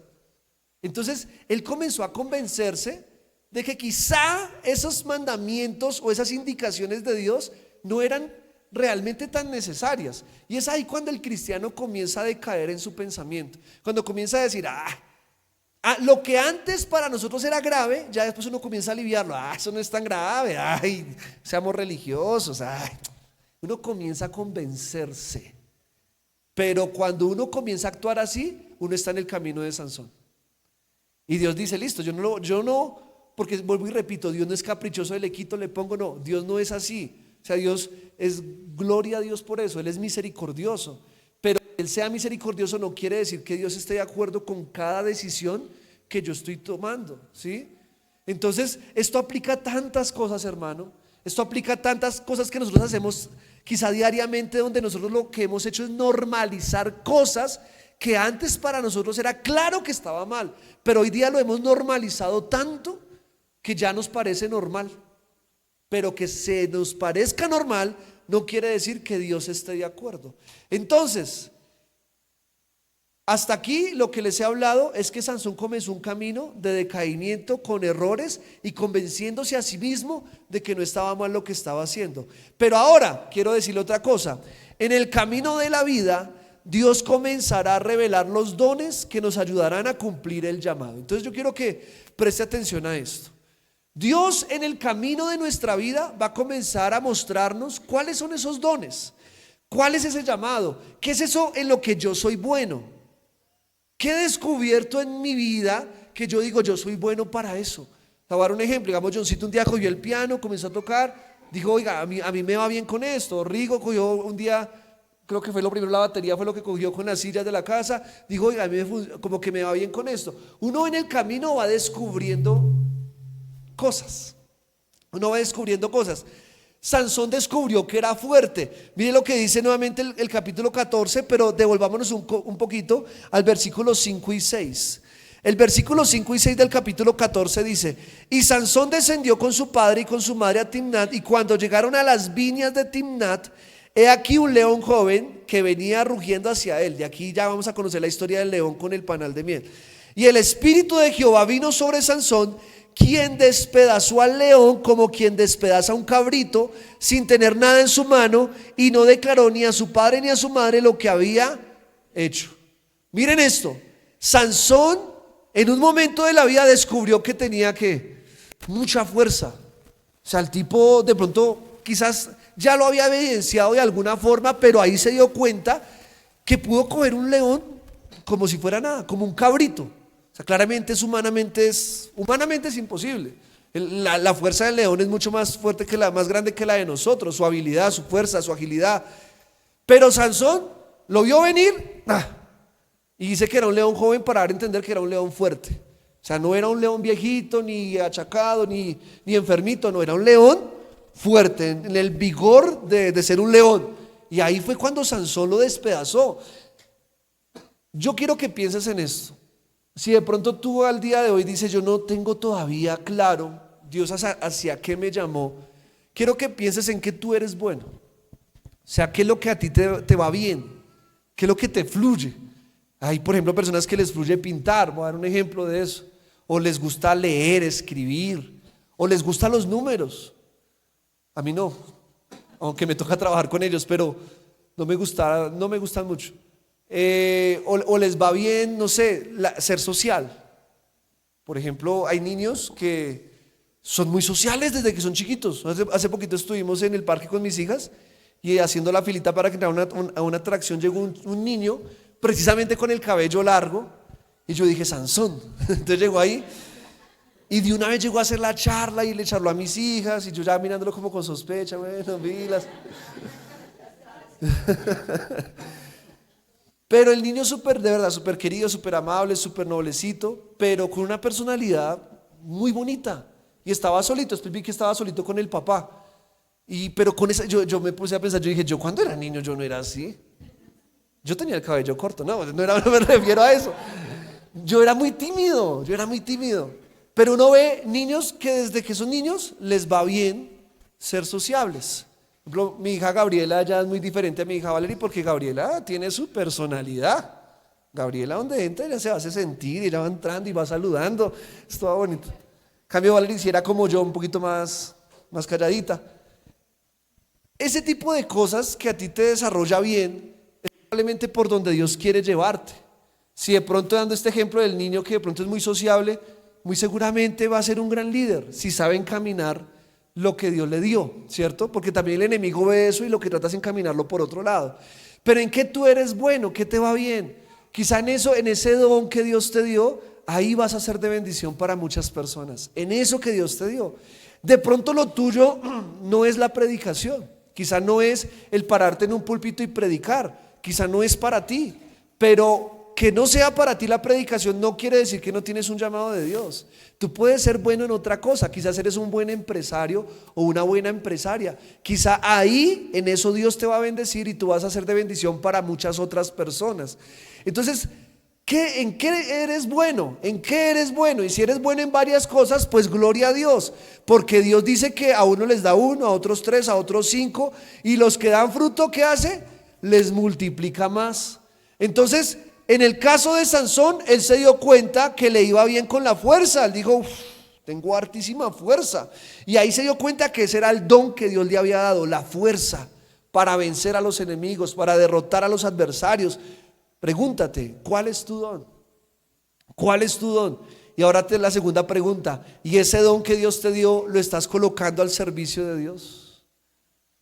Entonces él comenzó a convencerse de que quizá esos mandamientos o esas indicaciones de Dios no eran realmente tan necesarias. Y es ahí cuando el cristiano comienza a decaer en su pensamiento, cuando comienza a decir, lo que antes para nosotros era grave, ya después uno comienza a aliviarlo. Eso no es tan grave, seamos religiosos. Uno comienza a convencerse, pero cuando uno comienza a actuar así, uno está en el camino de Sansón. Y Dios dice, listo, yo no, porque vuelvo y repito, Dios no es caprichoso, le quito, le pongo, no, Dios no es así. O sea, Dios es, gloria a Dios por eso, Él es misericordioso. Pero Él sea misericordioso no quiere decir que Dios esté de acuerdo con cada decisión que yo estoy tomando, ¿sí? Entonces, esto aplica a tantas cosas, hermano. Esto aplica a tantas cosas que nosotros hacemos quizá diariamente, donde nosotros lo que hemos hecho es normalizar cosas que antes para nosotros era claro que estaba mal, pero hoy día lo hemos normalizado tanto que ya nos parece normal. Pero que se nos parezca normal no quiere decir que Dios esté de acuerdo. Entonces, hasta aquí lo que les he hablado es que Sansón comenzó un camino de decaimiento con errores y convenciéndose a sí mismo de que no estaba mal lo que estaba haciendo. Pero ahora quiero decirle otra cosa. En el camino de la vida, Dios comenzará a revelar los dones que nos ayudarán a cumplir el llamado. Entonces yo quiero que preste atención a esto. Dios en el camino de nuestra vida va a comenzar a mostrarnos cuáles son esos dones, cuál es ese llamado, qué es eso en lo que yo soy bueno, qué he descubierto en mi vida que yo digo yo soy bueno para eso. Te voy a dar un ejemplo. Digamos, Johncito un día cogió el piano, comenzó a tocar, dijo, oiga, a mí me va bien con esto. Rigo cogió un día, creo que fue lo primero, la batería fue lo que cogió con las sillas de la casa, dijo, oiga, a mí como que me va bien con esto. Uno en el camino va descubriendo cosas. Uno va descubriendo cosas. Sansón descubrió que era fuerte. Mire lo que dice nuevamente el capítulo 14, pero devolvámonos un poquito al versículo 5 y 6. El versículo 5 y 6 del capítulo 14 dice: y Sansón descendió con su padre y con su madre a Timnat, y cuando llegaron a las viñas de Timnat, he aquí un león joven que venía rugiendo hacia él. De aquí ya vamos a conocer la historia del león con el panal de miel. Y el espíritu de Jehová vino sobre Sansón, quien despedazó al león como quien despedaza un cabrito, sin tener nada en su mano, y no declaró ni a su padre ni a su madre lo que había hecho. Miren esto, Sansón en un momento de la vida descubrió que tenía mucha fuerza. O sea, el tipo de pronto quizás ya lo había evidenciado de alguna forma, pero ahí se dio cuenta que pudo coger un león como si fuera nada, como un cabrito. O sea, claramente humanamente es imposible. La fuerza del león es mucho más fuerte más grande que la de nosotros, su habilidad, su fuerza, su agilidad. Pero Sansón lo vio venir, y dice que era un león joven para dar a entender que era un león fuerte. O sea, no era un león viejito, ni achacado, ni enfermito, no, era un león fuerte, en el vigor de ser un león. Y ahí fue cuando Sansón lo despedazó. Yo quiero que pienses en esto. Si de pronto tú al día de hoy dices: yo no tengo todavía claro Dios hacia qué me llamó, quiero que pienses en que tú eres bueno. O sea, qué es lo que a ti te va bien, qué es lo que te fluye. Hay, por ejemplo, personas que les fluye pintar, voy a dar un ejemplo de eso, o les gusta leer, escribir, o les gustan los números. A mí no, aunque me toca trabajar con ellos, pero no me gustan mucho. O les va bien, no sé, ser social. Por ejemplo, hay niños que son muy sociales desde que son chiquitos. Hace poquito estuvimos en el parque con mis hijas y haciendo la filita para que a una atracción llegó un niño precisamente con el cabello largo, y yo dije: Sansón. Entonces llegó ahí y de una vez llegó a hacer la charla y le charló a mis hijas, y yo ya mirándolo como con sospecha. Bueno, vilas. Pero el niño de verdad, súper querido, súper amable, súper noblecito, pero con una personalidad muy bonita. Y estaba solito, después vi que estaba solito con el papá. Pero con esa, yo me puse a pensar, yo dije: yo cuando era niño yo no era así. Yo tenía el cabello corto, no me refiero a eso. Yo era muy tímido. Pero uno ve niños que desde que son niños les va bien ser sociables. Por ejemplo, mi hija Gabriela ya es muy diferente a mi hija Valerie, porque Gabriela tiene su personalidad. Gabriela, donde entra, ella se hace sentir, ella va entrando y va saludando. Es todo bonito. En cambio, Valerie, si era como yo, un poquito más calladita. Ese tipo de cosas que a ti te desarrolla bien es probablemente por donde Dios quiere llevarte. Si de pronto, dando este ejemplo del niño que de pronto es muy sociable, muy seguramente va a ser un gran líder si sabe encaminar lo que Dios le dio, ¿cierto? Porque también el enemigo ve eso y lo que trata es encaminarlo por otro lado. Pero ¿en qué tú eres bueno? ¿Qué te va bien? Quizá en ese don que Dios te dio, ahí vas a ser de bendición para muchas personas. En eso que Dios te dio. De pronto lo tuyo no es la predicación. Quizá no es el pararte en un púlpito y predicar. Quizá no es para ti. Pero que no sea para ti la predicación no quiere decir que no tienes un llamado de Dios. Tú puedes ser bueno en otra cosa. Quizás eres un buen empresario o una buena empresaria. Quizá ahí, en eso, Dios te va a bendecir y tú vas a ser de bendición para muchas otras personas. Entonces, ¿en qué eres bueno? ¿En qué eres bueno? Y si eres bueno en varias cosas, pues gloria a Dios. Porque Dios dice que a uno les da 1, a otros 3, a otros 5. Y los que dan fruto, ¿qué hace? Les multiplica más. Entonces, en el caso de Sansón, él se dio cuenta que le iba bien con la fuerza. Él dijo: tengo hartísima fuerza. Y ahí se dio cuenta que ese era el don que Dios le había dado, la fuerza para vencer a los enemigos, para derrotar a los adversarios. Pregúntate, ¿cuál es tu don? ¿Cuál es tu don? Y ahora la segunda pregunta: ¿y ese don que Dios te dio lo estás colocando al servicio de Dios?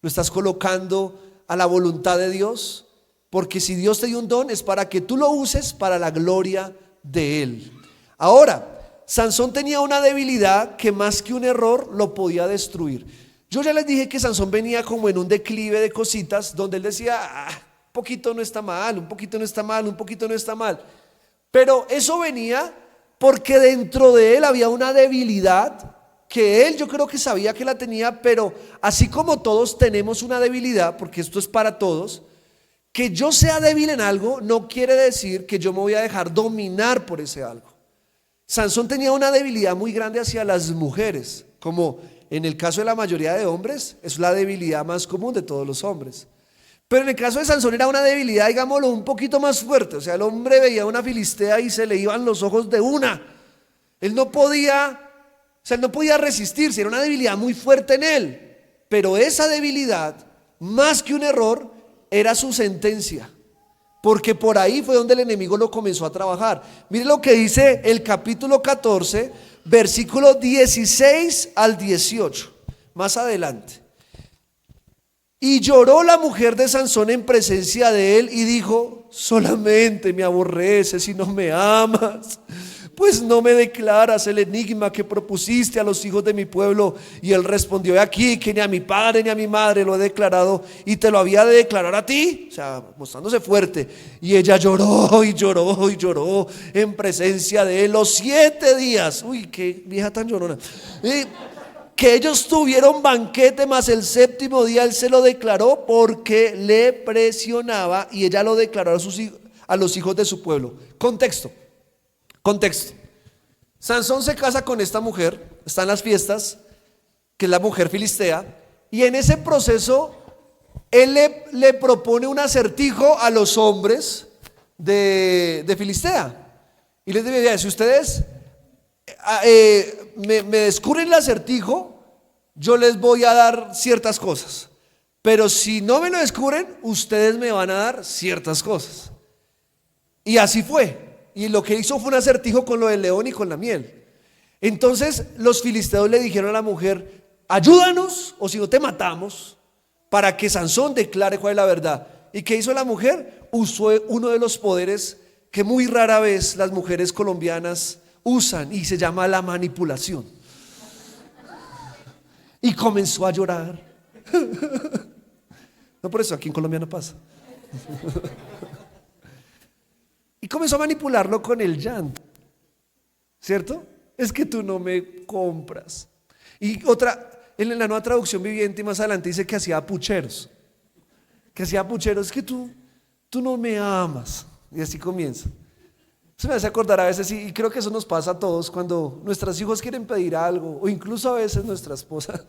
¿Lo estás colocando a la voluntad de Dios? Porque si Dios te dio un don es para que tú lo uses para la gloria de Él. Ahora, Sansón tenía una debilidad que más que un error lo podía destruir. Yo ya les dije que Sansón venía como en un declive de cositas donde él decía: un poquito no está mal, un poquito no está mal, un poquito no está mal. Pero eso venía porque dentro de él había una debilidad que él yo creo que sabía que la tenía, pero así como todos tenemos una debilidad, porque esto es para todos, que yo sea débil en algo no quiere decir que yo me voy a dejar dominar por ese algo. Sansón tenía una debilidad muy grande hacia las mujeres, como en el caso de la mayoría de hombres, es la debilidad más común de todos los hombres. Pero en el caso de Sansón era una debilidad, digámoslo, un poquito más fuerte. O sea, el hombre veía una filistea y se le iban los ojos de una. Él no podía, él no podía resistirse, era una debilidad muy fuerte en él. Pero esa debilidad, más que un error, era su sentencia. Porque por ahí fue donde el enemigo lo comenzó a trabajar. Mire lo que dice el capítulo 14, versículo 16 al 18. Más adelante. Y lloró la mujer de Sansón en presencia de él y dijo: solamente me aborreces y no me amas, pues no me declaras el enigma que propusiste a los hijos de mi pueblo. Y él respondió: he aquí que ni a mi padre ni a mi madre lo he declarado, y te lo había de declarar a ti. O sea, mostrándose fuerte. Y ella lloró y lloró y lloró en presencia de él los 7 días. Uy, qué vieja tan llorona. Que ellos tuvieron banquete, mas el 7º día él se lo declaró porque le presionaba, y ella lo declaró a los hijos de su pueblo. Contexto. Sansón se casa con esta mujer, está en las fiestas, que es la mujer filistea, y en ese proceso él le propone un acertijo a los hombres de Filistea. Y les dice: si ustedes me descubren el acertijo, yo les voy a dar ciertas cosas, pero si no me lo descubren, ustedes me van a dar ciertas cosas. Y así fue. Y lo que hizo fue un acertijo con lo del león y con la miel. Entonces los filisteos le dijeron a la mujer: ayúdanos, o si no te matamos, para que Sansón declare cuál es la verdad. ¿Y qué hizo la mujer? Usó uno de los poderes que muy rara vez las mujeres colombianas usan, y se llama la manipulación. Y comenzó a llorar. No, por eso aquí en Colombia no pasa. Y comenzó a manipularlo con el llanto, ¿cierto? Es que tú no me compras. Y otra, en la Nueva Traducción Viviente, y más adelante dice que hacía pucheros. Es que tú no me amas. Y así comienza. Se me hace acordar a veces, y creo que eso nos pasa a todos, cuando nuestros hijos quieren pedir algo, o incluso a veces nuestra esposa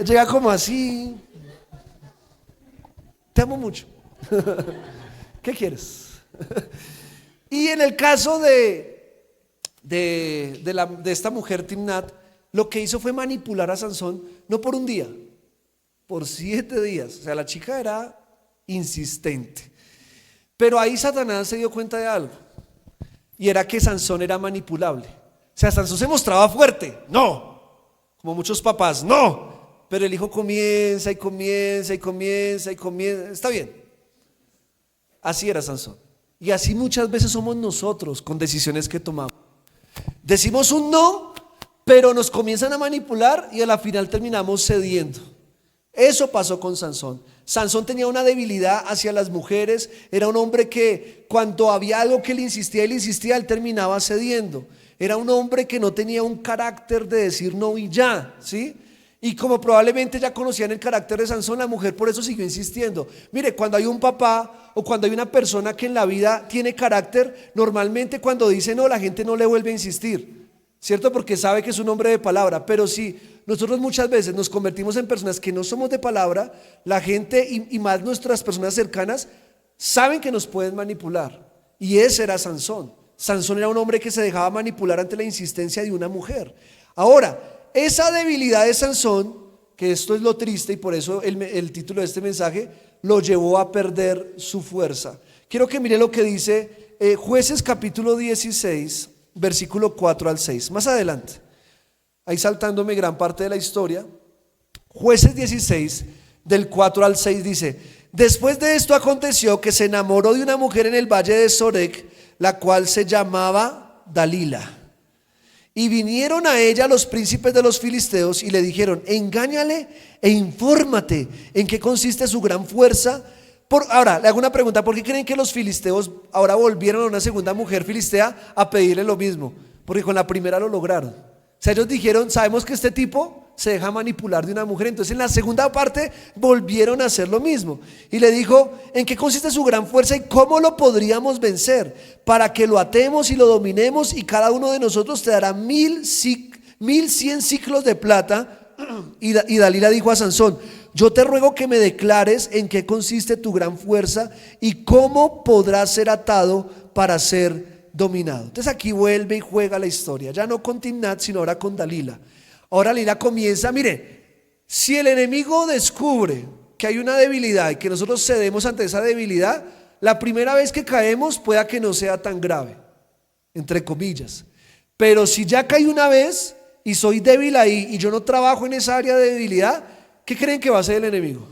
llega como así: te amo mucho. ¿Qué quieres? Y en el caso de esta mujer Timnat, lo que hizo fue manipular a Sansón, no por un día, por 7 días. O sea, la chica era insistente. Pero ahí Satanás se dio cuenta de algo, y era que Sansón era manipulable. O sea, Sansón se mostraba fuerte, no, como muchos papás, no, pero el hijo comienza y comienza y comienza y comienza. Está bien. Así era Sansón. Y así muchas veces somos nosotros con decisiones que tomamos. Decimos un no, pero nos comienzan a manipular y a la final terminamos cediendo. Eso pasó con Sansón. Sansón tenía una debilidad hacia las mujeres. Era un hombre que cuando había algo que le insistía, él terminaba cediendo. Era un hombre que no tenía un carácter de decir no y ya, ¿sí? Y como probablemente ya conocían el carácter de Sansón, la mujer por eso siguió insistiendo. Mire, cuando hay un papá o cuando hay una persona que en la vida tiene carácter, normalmente cuando dice no, la gente no le vuelve a insistir, ¿cierto? Porque sabe que es un hombre de palabra. Pero si nosotros muchas veces nos convertimos en personas que no somos de palabra, la gente y más nuestras personas cercanas saben que nos pueden manipular. Y ese era Sansón. Sansón era un hombre que se dejaba manipular ante la insistencia de una mujer. Ahora, esa debilidad de Sansón, que esto es lo triste y por eso el título de este mensaje, lo llevó a perder su fuerza. Quiero que mire lo que dice Jueces capítulo 16, versículo 4 al 6. Más adelante, ahí saltándome gran parte de la historia. Jueces 16, del 4 al 6 dice: después de esto aconteció que se enamoró de una mujer en el valle de Sorek, la cual se llamaba Dalila. Y vinieron a ella los príncipes de los filisteos y le dijeron: engáñale e infórmate en qué consiste su gran fuerza. Ahora, le hago una pregunta: ¿por qué creen que los filisteos ahora volvieron a una segunda mujer filistea a pedirle lo mismo? Porque con la primera lo lograron. O sea, ellos dijeron, sabemos que este tipo se deja manipular de una mujer. Entonces en la segunda parte volvieron a hacer lo mismo. Y le dijo, ¿en qué consiste su gran fuerza y cómo lo podríamos vencer? Para que lo atemos y lo dominemos, y cada uno de nosotros te dará 1100 ciclos de plata. Y Dalila dijo a Sansón, yo te ruego que me declares en qué consiste tu gran fuerza y cómo podrás ser atado para ser dominado. Entonces aquí vuelve y juega la historia, ya no con Timnat, sino ahora con Dalila. Ahora Dalila comienza, mire, si el enemigo descubre que hay una debilidad y que nosotros cedemos ante esa debilidad, la primera vez que caemos pueda que no sea tan grave, entre comillas. Pero si ya caí una vez y soy débil ahí y yo no trabajo en esa área de debilidad, ¿qué creen que va a hacer el enemigo?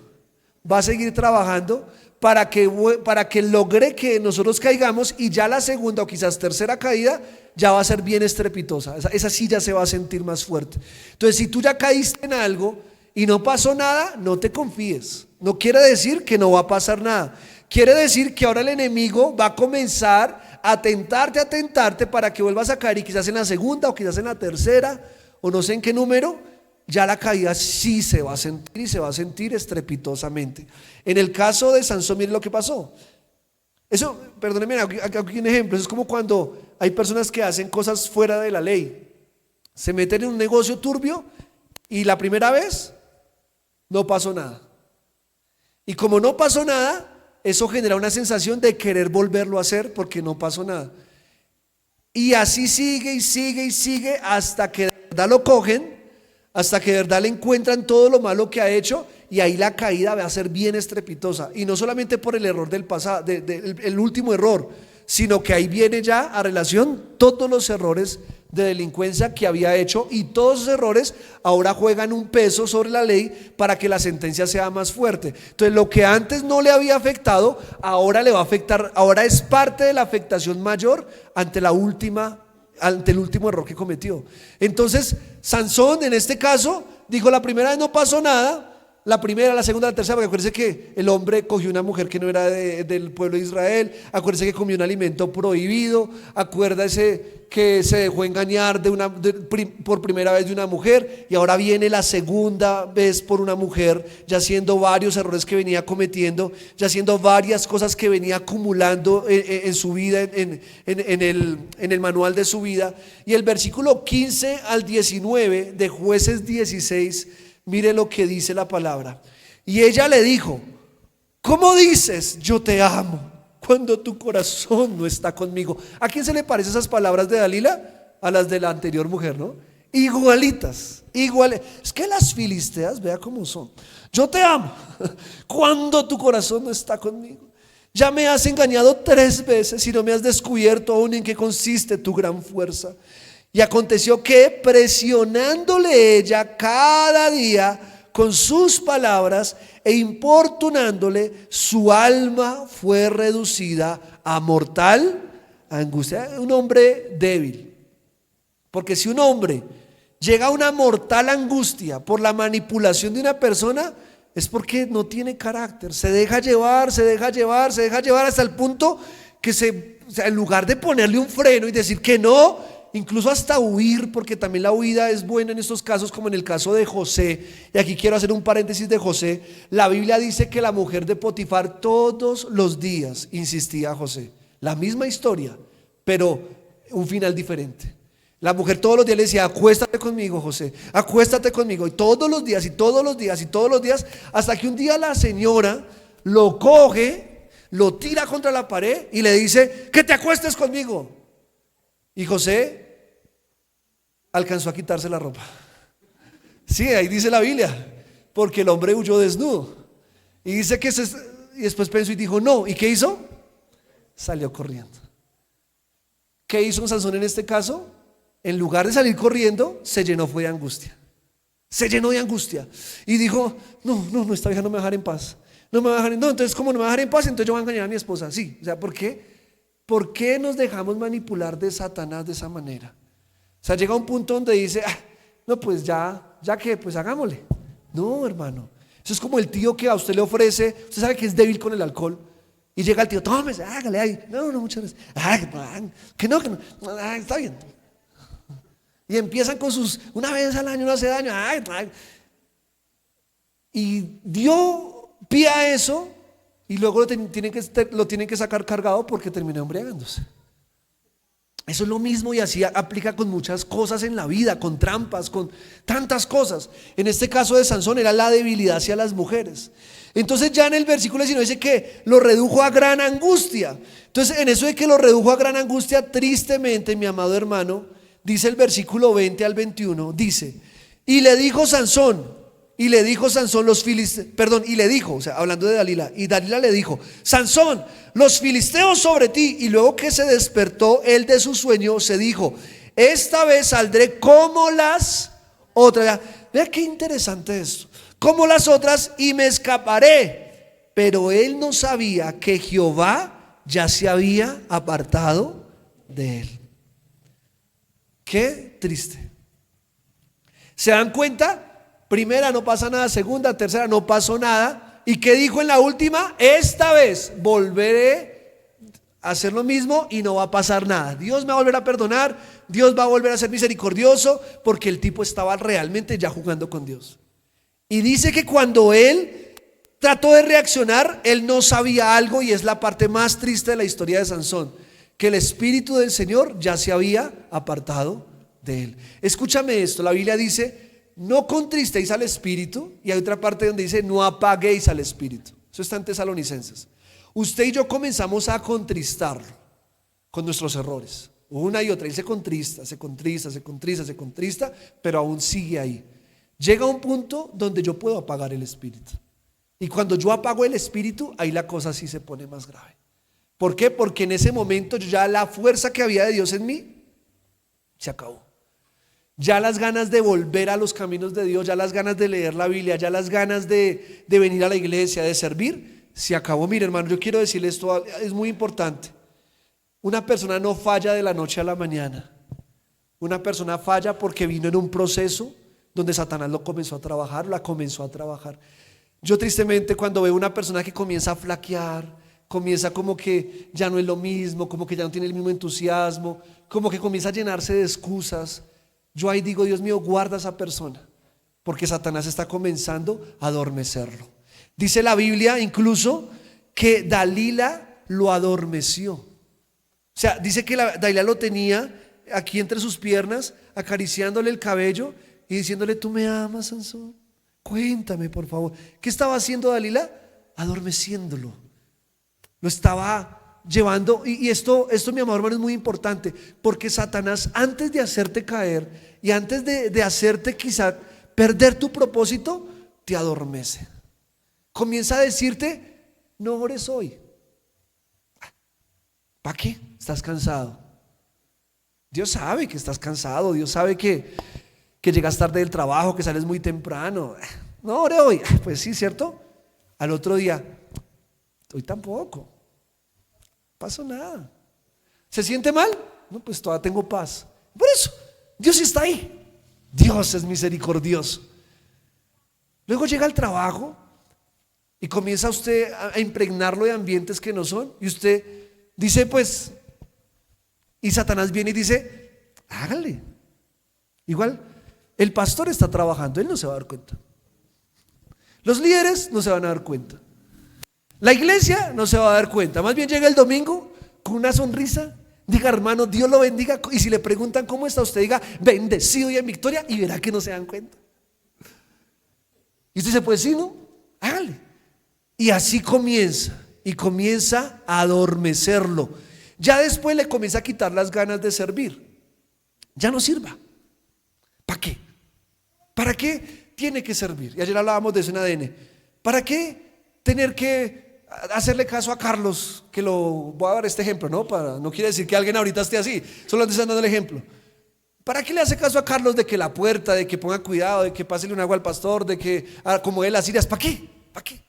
Va a seguir trabajando para que logre que nosotros caigamos, y ya la segunda o quizás tercera caída ya va a ser bien estrepitosa. Esa sí ya se va a sentir más fuerte. Entonces, si tú ya caíste en algo y no pasó nada, no te confíes. No quiere decir que no va a pasar nada. Quiere decir que ahora el enemigo va a comenzar a tentarte para que vuelvas a caer, y quizás en la segunda o quizás en la tercera o no sé en qué número, ya la caída sí se va a sentir, y se va a sentir estrepitosamente. En el caso de Sansón, mire lo que pasó. Eso, perdónenme, aquí un ejemplo. Eso es como cuando hay personas que hacen cosas fuera de la ley. Se meten en un negocio turbio y la primera vez no pasó nada. Y como no pasó nada, eso genera una sensación de querer volverlo a hacer porque no pasó nada. Y así sigue y sigue y sigue hasta que de verdad lo cogen, hasta que de verdad le encuentran todo lo malo que ha hecho, y ahí la caída va a ser bien estrepitosa. Y no solamente por el error del pasado, el último error, sino que ahí viene ya a relación todos los errores de delincuencia que había hecho, y todos esos errores ahora juegan un peso sobre la ley para que la sentencia sea más fuerte. Entonces lo que antes no le había afectado, ahora le va a afectar, ahora es parte de la afectación mayor ante el último error que cometió. Entonces Sansón en este caso dijo, la primera vez no pasó nada, la primera, la segunda, la tercera, porque acuérdense que el hombre cogió una mujer que no era del pueblo de Israel, acuérdense que comió un alimento prohibido, acuérdense que se dejó engañar por primera vez de una mujer, y ahora viene la segunda vez por una mujer, ya haciendo varios errores que venía cometiendo, ya haciendo varias cosas que venía acumulando en su vida, en el manual de su vida. Y el versículo 15 al 19 de Jueces 16, mire lo que dice la palabra. Y ella le dijo, ¿cómo dices yo te amo cuando tu corazón no está conmigo? ¿A quién se le parecen esas palabras de Dalila? A las de la anterior mujer, ¿no? Igualitas, iguales. Es que las filisteas, vea cómo son. Yo te amo cuando tu corazón no está conmigo. Ya me has engañado 3 veces y no me has descubierto aún en qué consiste tu gran fuerza. Y aconteció que, presionándole ella cada día con sus palabras e importunándole, su alma fue reducida a mortal angustia. Un hombre débil. Porque si un hombre llega a una mortal angustia por la manipulación de una persona, es porque no tiene carácter. Se deja llevar hasta el punto que en lugar de ponerle un freno y decir que no, incluso hasta huir, porque también la huida es buena en estos casos, como en el caso de José. Y aquí quiero hacer un paréntesis de José. La Biblia dice que la mujer de Potifar todos los días insistía a José. La misma historia, pero un final diferente. La mujer todos los días le decía, acuéstate conmigo, José, acuéstate conmigo. Y todos los días, y todos los días, y todos los días, hasta que un día la señora lo coge, lo tira contra la pared y le dice, que te acuestes conmigo. Y José alcanzó a quitarse la ropa. Sí, ahí dice la Biblia, porque el hombre huyó desnudo. Y dice que y después pensó y dijo no. ¿Y qué hizo? Salió corriendo. ¿Qué hizo Sansón en este caso? En lugar de salir corriendo, se llenó fue de angustia. Se llenó de angustia y dijo, no, esta vieja no me va a dejar en paz. No me va a dejar entonces como no me va a dejar en paz, entonces yo voy a engañar a mi esposa. Sí, o sea, ¿por qué? ¿Por qué nos dejamos manipular de Satanás de esa manera? O sea, llega un punto donde dice, no, pues ya que, pues hagámosle. No, hermano. Eso es como el tío que a usted le ofrece, usted sabe que es débil con el alcohol, y llega el tío, tómese, hágale ahí. No, muchas veces. Que no, está bien. Y empiezan con sus, una vez al año no hace daño. Y dio pie a eso y luego lo tienen que sacar cargado porque terminó embriagándose. Eso es lo mismo y así aplica con muchas cosas en la vida, con trampas, con tantas cosas. En este caso de Sansón era la debilidad hacia las mujeres. Entonces ya en el versículo 19 dice que lo redujo a gran angustia. Entonces en eso de que lo redujo a gran angustia, tristemente, mi amado hermano, dice el versículo 20 al 21, dice, y le dijo Sansón los filisteos, y le dijo, o sea, hablando de Dalila, y Dalila le dijo, Sansón, los filisteos sobre ti. Y luego que se despertó él de su sueño, se dijo, esta vez saldré como las otras. Vea qué interesante esto, como las otras, y me escaparé. Pero él no sabía que Jehová ya se había apartado de él. Qué triste. ¿Se dan cuenta? Primera, no pasa nada. Segunda, tercera, no pasó nada. ¿Y qué dijo en la última? Esta vez volveré a hacer lo mismo y no va a pasar nada. Dios me va a volver a perdonar, Dios va a volver a ser misericordioso, porque el tipo estaba realmente ya jugando con Dios. Y dice que cuando él trató de reaccionar, él no sabía algo, y es la parte más triste de la historia de Sansón, que el Espíritu del Señor ya se había apartado de él. Escúchame esto, la Biblia dice, no contristéis al Espíritu, y hay otra parte donde dice, no apaguéis al Espíritu. Eso está en Tesalonicenses. Usted y yo comenzamos a contristarlo con nuestros errores, una y otra. Él se contrista, pero aún sigue ahí. Llega un punto donde yo puedo apagar el Espíritu, y cuando yo apago el Espíritu, ahí la cosa sí se pone más grave. ¿Por qué? Porque en ese momento ya la fuerza que había de Dios en mí se acabó. Ya las ganas de volver a los caminos de Dios, ya las ganas de leer la Biblia, ya las ganas de venir a la iglesia, de servir, se acabó. Mire, hermano, yo quiero decirle esto, es muy importante. Una persona no falla de la noche a la mañana. Una persona falla porque vino en un proceso donde Satanás la comenzó a trabajar. Yo tristemente, cuando veo una persona que comienza a flaquear, comienza como que ya no es lo mismo, como que ya no tiene el mismo entusiasmo, como que comienza a llenarse de excusas, yo ahí digo, Dios mío, guarda a esa persona, porque Satanás está comenzando a adormecerlo. Dice la Biblia incluso que Dalila lo adormeció. O sea, dice que Dalila lo tenía aquí entre sus piernas, acariciándole el cabello y diciéndole, ¿tú me amas, Sansón? Cuéntame, por favor. ¿Qué estaba haciendo Dalila? Adormeciéndolo. Lo estaba llevando, y esto mi amor hermano, es muy importante, porque Satanás, antes de hacerte caer y antes de hacerte quizá perder tu propósito, te adormece. Comienza a decirte, no ores hoy. ¿Para qué? Estás cansado. Dios sabe que estás cansado, Dios sabe que llegas tarde del trabajo, que sales muy temprano. No ore hoy. Pues sí, ¿cierto? Al otro día, hoy tampoco pasó nada. ¿Se siente mal? No, pues todavía tengo paz. Por eso, Dios está ahí. Dios es misericordioso. Luego llega al trabajo y comienza usted a impregnarlo de ambientes que no son, y usted dice, pues, y Satanás viene y dice, hágale. Igual, el pastor está trabajando, él no se va a dar cuenta. Los líderes no se van a dar cuenta. La iglesia no se va a dar cuenta. Más bien llega el domingo con una sonrisa, diga, hermano, Dios lo bendiga, y si le preguntan cómo está, usted diga, bendecido y en victoria, y verá que no se dan cuenta. Y usted dice, pues sí, ¿no? Hágale. Y así comienza a adormecerlo. Ya después le comienza a quitar las ganas de servir. Ya no sirva. ¿Para qué? ¿Para qué tiene que servir? Y ayer hablábamos de eso en ADN. ¿Para qué tener que hacerle caso a Carlos? Que lo voy a dar este ejemplo, ¿no? No quiere decir que alguien ahorita esté así, solo te están dando el ejemplo. ¿Para qué le hace caso a Carlos de que la puerta, de que ponga cuidado, de que pásele un agua al pastor, de que acomode las sillas? ¿Para qué? ¿Para qué?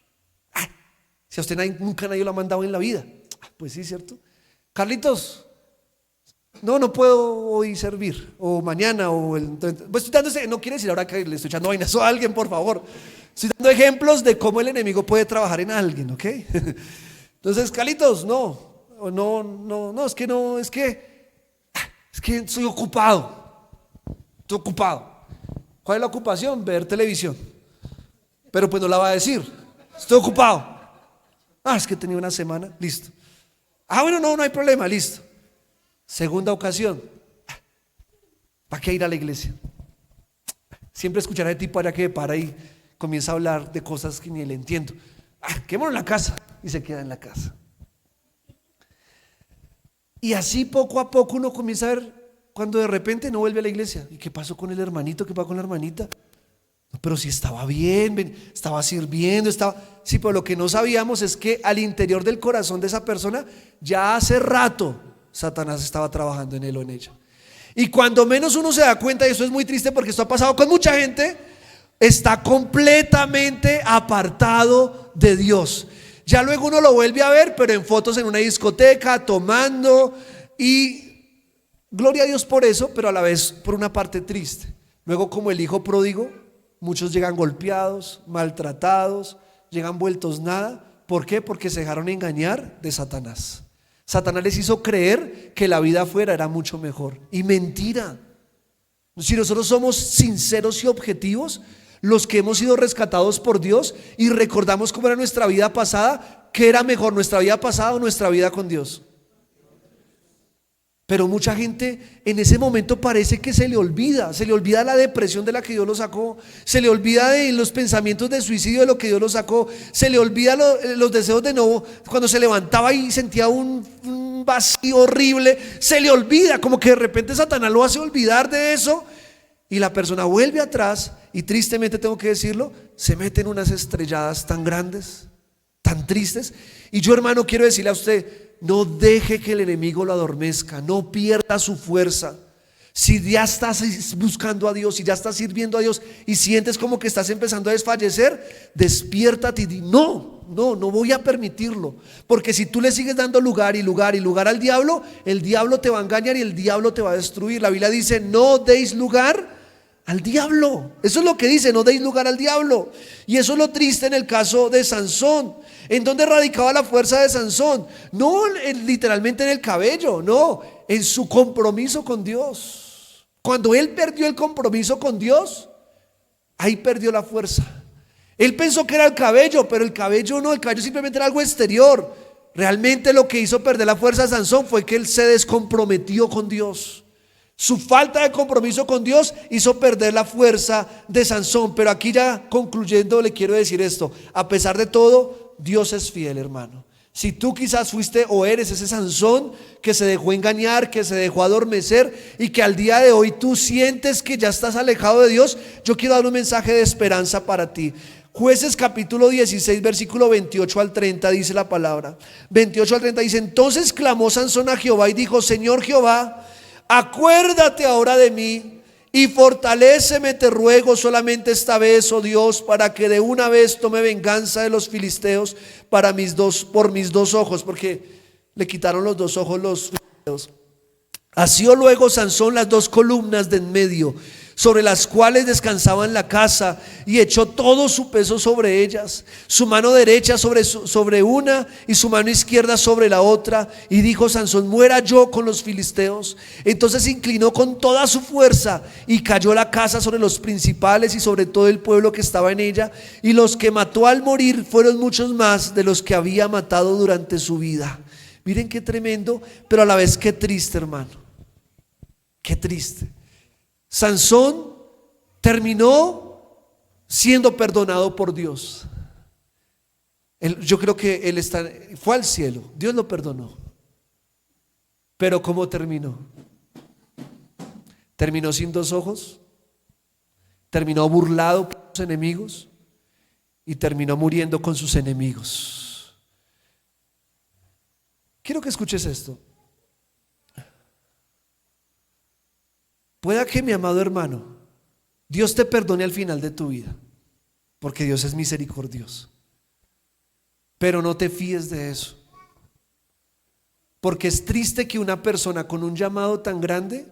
Si a usted nunca nadie lo ha mandado en la vida. Pues sí, ¿cierto? Carlitos, no puedo hoy servir, o mañana, pues estoy dándose, no quiere decir ahora que le estoy echando vainazo a alguien, por favor. Estoy dando ejemplos de cómo el enemigo puede trabajar en alguien, ¿ok? Entonces, Carlitos, no, es que soy ocupado. estoy ocupado. ¿Cuál es la ocupación? Ver televisión. Pero pues no la va a decir. Estoy ocupado. Es que tenía una semana. Listo. Bueno, no hay problema. Listo. Segunda ocasión. ¿Para qué ir a la iglesia? Siempre escuchar a ese tipo allá que para y comienza a hablar de cosas que ni le entiendo. Quémonos en la casa. Y se queda en la casa. Y así poco a poco uno comienza a ver cuando de repente no vuelve a la iglesia. ¿Y qué pasó con el hermanito? ¿Qué pasó con la hermanita? No, pero si estaba bien, estaba sirviendo, estaba... Sí, pero lo que no sabíamos es que al interior del corazón de esa persona ya hace rato Satanás estaba trabajando en él o en ella. Y cuando menos uno se da cuenta, y eso es muy triste porque esto ha pasado con mucha gente, está completamente apartado de Dios. Ya luego uno lo vuelve a ver, pero en fotos en una discoteca, tomando, y gloria a Dios por eso, pero a la vez por una parte triste. Luego, como el hijo pródigo, muchos llegan golpeados, maltratados, llegan vueltos nada. ¿Por qué? Porque se dejaron engañar de Satanás. Satanás les hizo creer que la vida afuera era mucho mejor. Y mentira. Si nosotros somos sinceros y objetivos, los que hemos sido rescatados por Dios y recordamos cómo era nuestra vida pasada, ¿qué era mejor, nuestra vida pasada o nuestra vida con Dios? Pero mucha gente en ese momento parece que se le olvida la depresión de la que Dios lo sacó, se le olvida de los pensamientos de suicidio de lo que Dios lo sacó, se le olvida los deseos de nuevo, cuando se levantaba y sentía un vacío horrible, se le olvida, como que de repente Satanás lo hace olvidar de eso y la persona vuelve atrás y tristemente tengo que decirlo, se mete en unas estrelladas tan grandes, tan tristes. Y yo, hermano, quiero decirle a usted, no deje que el enemigo lo adormezca, no pierda su fuerza. Si ya estás buscando a Dios, si ya estás sirviendo a Dios y sientes como que estás empezando a desfallecer, despiértate y di, no voy a permitirlo. Porque si tú le sigues dando lugar al diablo, el diablo te va a engañar y el diablo te va a destruir. La Biblia dice, no deis lugar al diablo. Eso es lo que dice, no deis lugar al diablo. Y eso es lo triste en el caso de Sansón. ¿En dónde radicaba la fuerza de Sansón? No literalmente en el cabello, no, en su compromiso con Dios. Cuando él perdió el compromiso con Dios, ahí perdió la fuerza. Él pensó que era el cabello, pero el cabello no, el cabello simplemente era algo exterior. Realmente lo que hizo perder la fuerza a Sansón fue que él se descomprometió con Dios. Su falta de compromiso con Dios hizo perder la fuerza de Sansón. Pero aquí ya concluyendo le quiero decir esto: a pesar de todo, Dios es fiel, hermano. Si tú quizás fuiste o eres ese Sansón que se dejó engañar, que se dejó adormecer y que al día de hoy tú sientes que ya estás alejado de Dios, yo quiero dar un mensaje de esperanza para ti. Jueces capítulo 16 versículo 28 al 30 dice la palabra. 28 al 30 dice: entonces clamó Sansón a Jehová y dijo: Señor Jehová, acuérdate ahora de mí y fortaléceme, te ruego, solamente esta vez, oh Dios, para que de una vez tome venganza de los filisteos por mis dos ojos, porque le quitaron los dos ojos los filisteos. Asió luego Sansón las dos columnas de en medio, sobre las cuales descansaba en la casa, y echó todo su peso sobre ellas, su mano derecha sobre una y su mano izquierda sobre la otra, y dijo Sansón: muera yo con los filisteos. Entonces se inclinó con toda su fuerza y cayó la casa sobre los principales y sobre todo el pueblo que estaba en ella, y los que mató al morir fueron muchos más de los que había matado durante su vida. Miren qué tremendo, pero a la vez qué triste, hermano, qué triste. Sansón terminó siendo perdonado por Dios. Yo creo que él fue al cielo, Dios lo perdonó. Pero ¿cómo terminó? Terminó sin dos ojos, terminó burlado por sus enemigos y terminó muriendo con sus enemigos. Quiero que escuches esto. Pueda que, mi amado hermano, Dios te perdone al final de tu vida, porque Dios es misericordioso. Pero no te fíes de eso, porque es triste que una persona con un llamado tan grande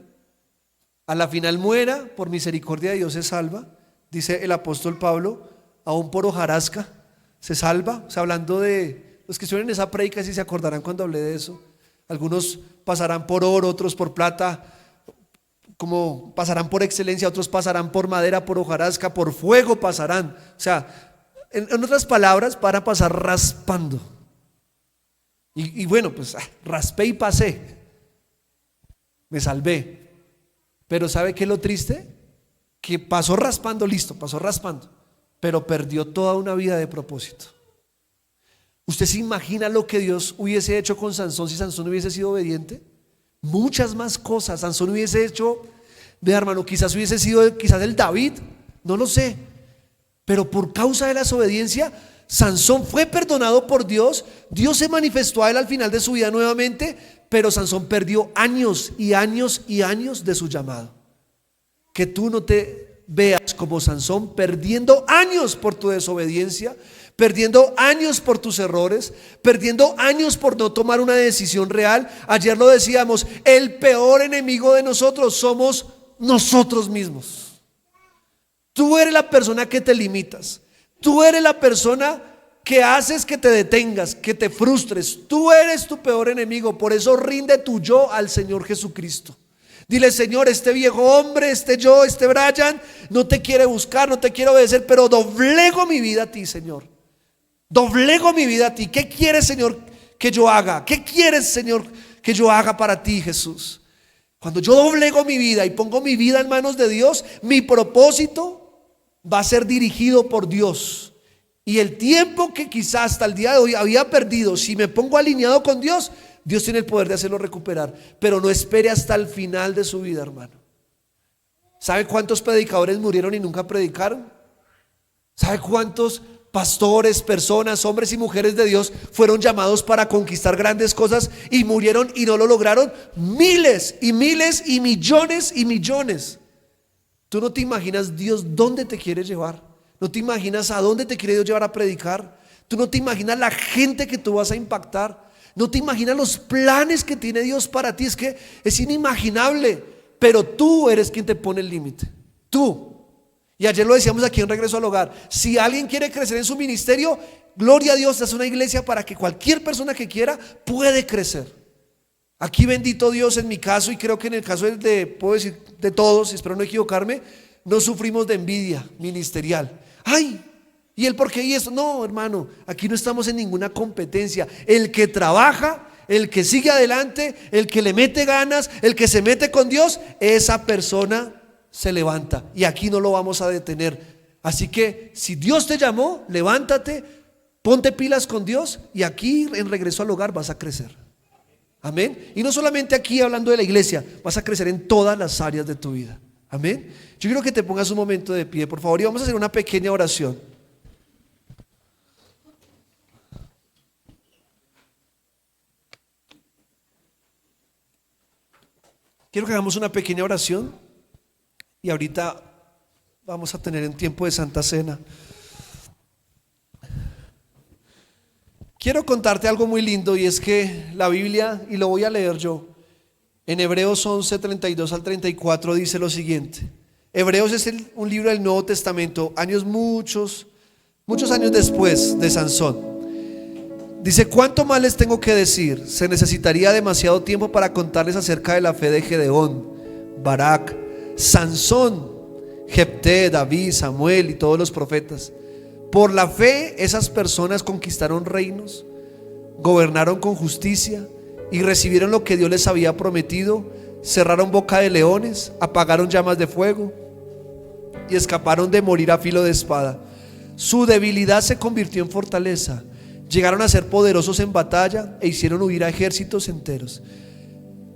a la final muera. Por misericordia de Dios se salva, dice el apóstol Pablo, aún por hojarasca se salva. O sea, hablando de los que estuvieron en esa prédica, si se acordarán cuando hablé de eso. Algunos pasarán por oro, otros por plata, como pasarán por excelencia, otros pasarán por madera, por hojarasca, por fuego pasarán. O sea, en otras palabras, van a pasar raspando. Y bueno, pues raspé y pasé. Me salvé. Pero ¿sabe qué es lo triste? Que pasó raspando, listo, pasó raspando, pero perdió toda una vida de propósito. ¿Usted se imagina lo que Dios hubiese hecho con Sansón si Sansón hubiese sido obediente? Muchas más cosas. Sansón hubiese hecho, vea hermano, quizás hubiese sido el David, no lo sé, pero por causa de la desobediencia, Sansón fue perdonado por Dios. Dios se manifestó a él al final de su vida nuevamente, pero Sansón perdió años y años y años de su llamado. Que tú no te veas como Sansón perdiendo años por tu desobediencia, perdiendo años por tus errores, perdiendo años por no tomar una decisión real. Ayer lo decíamos, el peor enemigo de nosotros somos nosotros mismos. Tú eres la persona que te limitas. Tú eres la persona que haces que te detengas, que te frustres. Tú eres tu peor enemigo. Por eso rinde tu yo al Señor Jesucristo. Dile: Señor, este viejo hombre, este yo, este Brian, no te quiere buscar, no te quiere obedecer, pero doblego mi vida a ti, Señor. Doblego mi vida a ti. ¿Qué quieres, Señor, que yo haga? ¿Qué quieres, Señor, que yo haga para ti, Jesús? Cuando yo doblego mi vida y pongo mi vida en manos de Dios, mi propósito va a ser dirigido por Dios. Y el tiempo que quizás hasta el día de hoy había perdido, si me pongo alineado con Dios, Dios tiene el poder de hacerlo recuperar. Pero no espere hasta el final de su vida, hermano. ¿Sabe cuántos predicadores murieron y nunca predicaron? ¿Sabe cuántos pastores, personas, hombres y mujeres de Dios fueron llamados para conquistar grandes cosas y murieron y no lo lograron? Miles y miles y millones y millones. Tú no te imaginas Dios dónde te quiere llevar. No te imaginas a dónde te quiere Dios llevar a predicar. Tú no te imaginas la gente que tú vas a impactar. No te imaginas los planes que tiene Dios para ti. Es que es inimaginable. Pero tú eres quien te pone el límite. Tú. Y ayer lo decíamos aquí en Regreso al Hogar. Si alguien quiere crecer en su ministerio, gloria a Dios, es una iglesia para que cualquier persona que quiera puede crecer. Aquí, bendito Dios, en mi caso, y creo que en el caso puedo decir de todos, espero no equivocarme, no sufrimos de envidia ministerial. Ay, ¿y el por qué y eso? No, hermano, aquí no estamos en ninguna competencia. El que trabaja, el que sigue adelante, el que le mete ganas, el que se mete con Dios, esa persona se levanta. Y aquí no lo vamos a detener. Así que si Dios te llamó, levántate, ponte pilas con Dios, y aquí en Regreso al Hogar vas a crecer. Amén. Y no solamente aquí hablando de la iglesia, vas a crecer en todas las áreas de tu vida. Amén. Yo quiero que te pongas un momento de pie, por favor, y vamos a hacer una pequeña oración. Quiero que hagamos una pequeña oración y ahorita vamos a tener un tiempo de Santa Cena. Quiero contarte algo muy lindo, y es que la Biblia, y lo voy a leer yo, en Hebreos 11, 32 al 34 dice lo siguiente. Hebreos es un libro del Nuevo Testamento, muchos años después de Sansón. Dice: ¿cuánto más les tengo que decir? Se necesitaría demasiado tiempo para contarles acerca de la fe de Gedeón, Barak, Sansón, Jefté, David, Samuel y todos los profetas. Por la fe esas personas conquistaron reinos, gobernaron con justicia y recibieron lo que Dios les había prometido. Cerraron boca de leones, apagaron llamas de fuego y escaparon de morir a filo de espada. Su debilidad se convirtió en fortaleza. Llegaron a ser poderosos en batalla e hicieron huir a ejércitos enteros.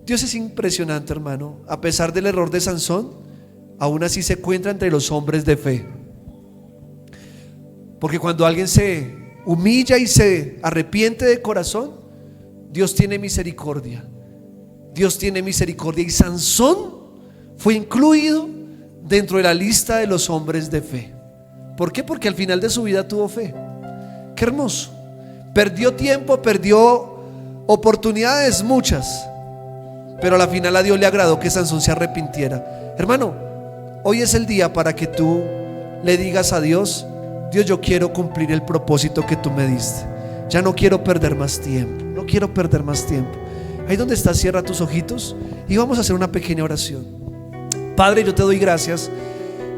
Dios es impresionante, hermano. A pesar del error de Sansón, aún así se encuentra entre los hombres de fe. Porque cuando alguien se humilla y se arrepiente de corazón, Dios tiene misericordia. Dios tiene misericordia. Y Sansón fue incluido dentro de la lista de los hombres de fe. ¿Por qué? Porque al final de su vida tuvo fe. Qué hermoso. Perdió tiempo, perdió oportunidades muchas, pero a la final a Dios le agradó que Sansón se arrepintiera. Hermano, hoy es el día para que tú le digas a Dios: Dios, yo quiero cumplir el propósito que tú me diste. Ya no quiero perder más tiempo. No quiero perder más tiempo. Ahí donde estás, cierra tus ojitos y vamos a hacer una pequeña oración. Padre, yo te doy gracias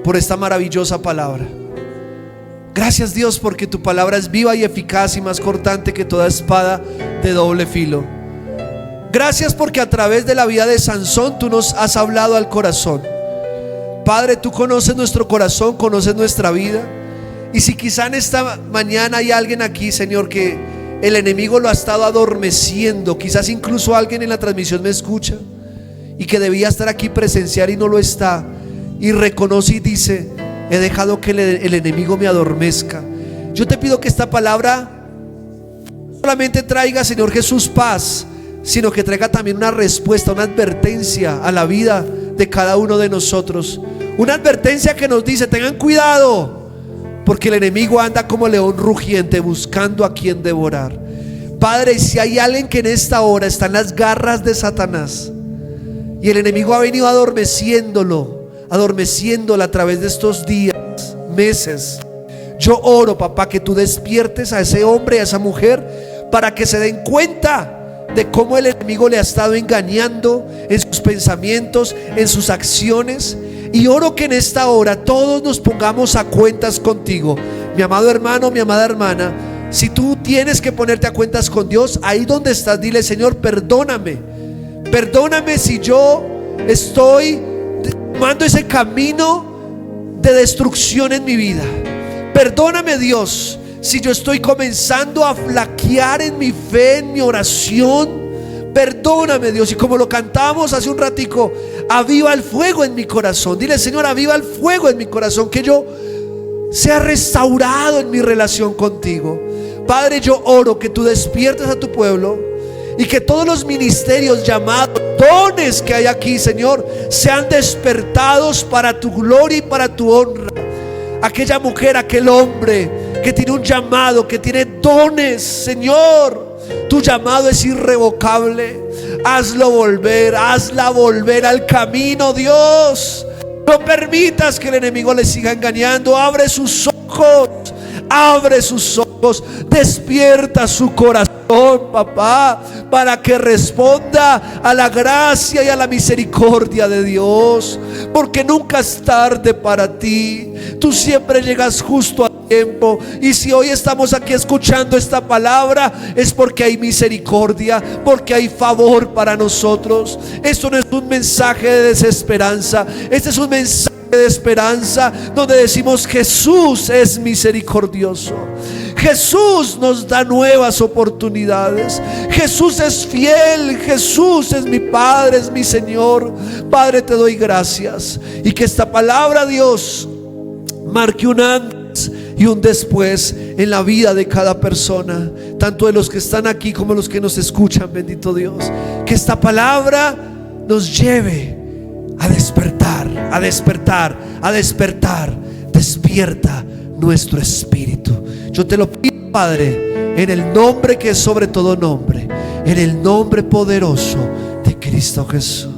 por esta maravillosa palabra. Gracias, Dios, porque tu palabra es viva y eficaz y más cortante que toda espada de doble filo. Gracias porque a través de la vida de Sansón tú nos has hablado al corazón. Padre, tú conoces nuestro corazón, conoces nuestra vida. Y si quizá en esta mañana hay alguien aquí, Señor, que el enemigo lo ha estado adormeciendo, quizás incluso alguien en la transmisión me escucha y que debía estar aquí presencial y no lo está, y reconoce y dice: he dejado que el enemigo me adormezca. Yo te pido que esta palabra no solamente traiga, Señor Jesús, paz, sino que traiga también una respuesta, una advertencia a la vida de cada uno de nosotros. Una advertencia que nos dice: tengan cuidado, porque el enemigo anda como león rugiente buscando a quien devorar. Padre, si hay alguien que en esta hora está en las garras de Satanás y el enemigo ha venido adormeciéndola a través de estos días, meses, yo oro, papá, que tú despiertes a ese hombre, a esa mujer, para que se den cuenta de cómo el enemigo le ha estado engañando en sus pensamientos, en sus acciones. Y oro que en esta hora todos nos pongamos a cuentas contigo. Mi amado hermano, mi amada hermana, si tú tienes que ponerte a cuentas con Dios, ahí donde estás, dile: Señor, perdóname si yo estoy tomando ese camino de destrucción en mi vida. Perdóname, Dios, si yo estoy comenzando a flaquear en mi fe, en mi oración. Perdóname, Dios. Y como lo cantamos hace un ratico, aviva el fuego en mi corazón. Dile: Señor, aviva el fuego en mi corazón, que yo sea restaurado en mi relación contigo. Padre, yo oro que tú despiertes a tu pueblo y que todos los ministerios, llamados, dones que hay aquí, Señor, sean despertados para tu gloria y para tu honra. Aquella mujer, aquel hombre que tiene un llamado, que tiene dones, Señor, tu llamado es irrevocable. Hazla volver al camino, Dios. No permitas que el enemigo le siga engañando. Abre sus ojos, despierta su corazón, papá, para que responda a la gracia y a la misericordia de Dios, porque nunca es tarde para ti. Tú siempre llegas justo a tiempo. Y si hoy estamos aquí escuchando esta palabra, es porque hay misericordia, porque hay favor para nosotros. Esto no es un mensaje de desesperanza, este es un mensaje de esperanza, donde decimos: Jesús es misericordioso, Jesús nos da nuevas oportunidades, Jesús es fiel, Jesús es mi Padre, es mi Señor. Padre, te doy gracias, y que esta palabra, Dios, marque un antes y un después en la vida de cada persona, tanto de los que están aquí como los que nos escuchan. Bendito Dios, que esta palabra nos lleve a despertar, a despertar, a despertar. Despierta nuestro espíritu. Yo te lo pido, Padre, en el nombre que es sobre todo nombre, en el nombre poderoso de Cristo Jesús.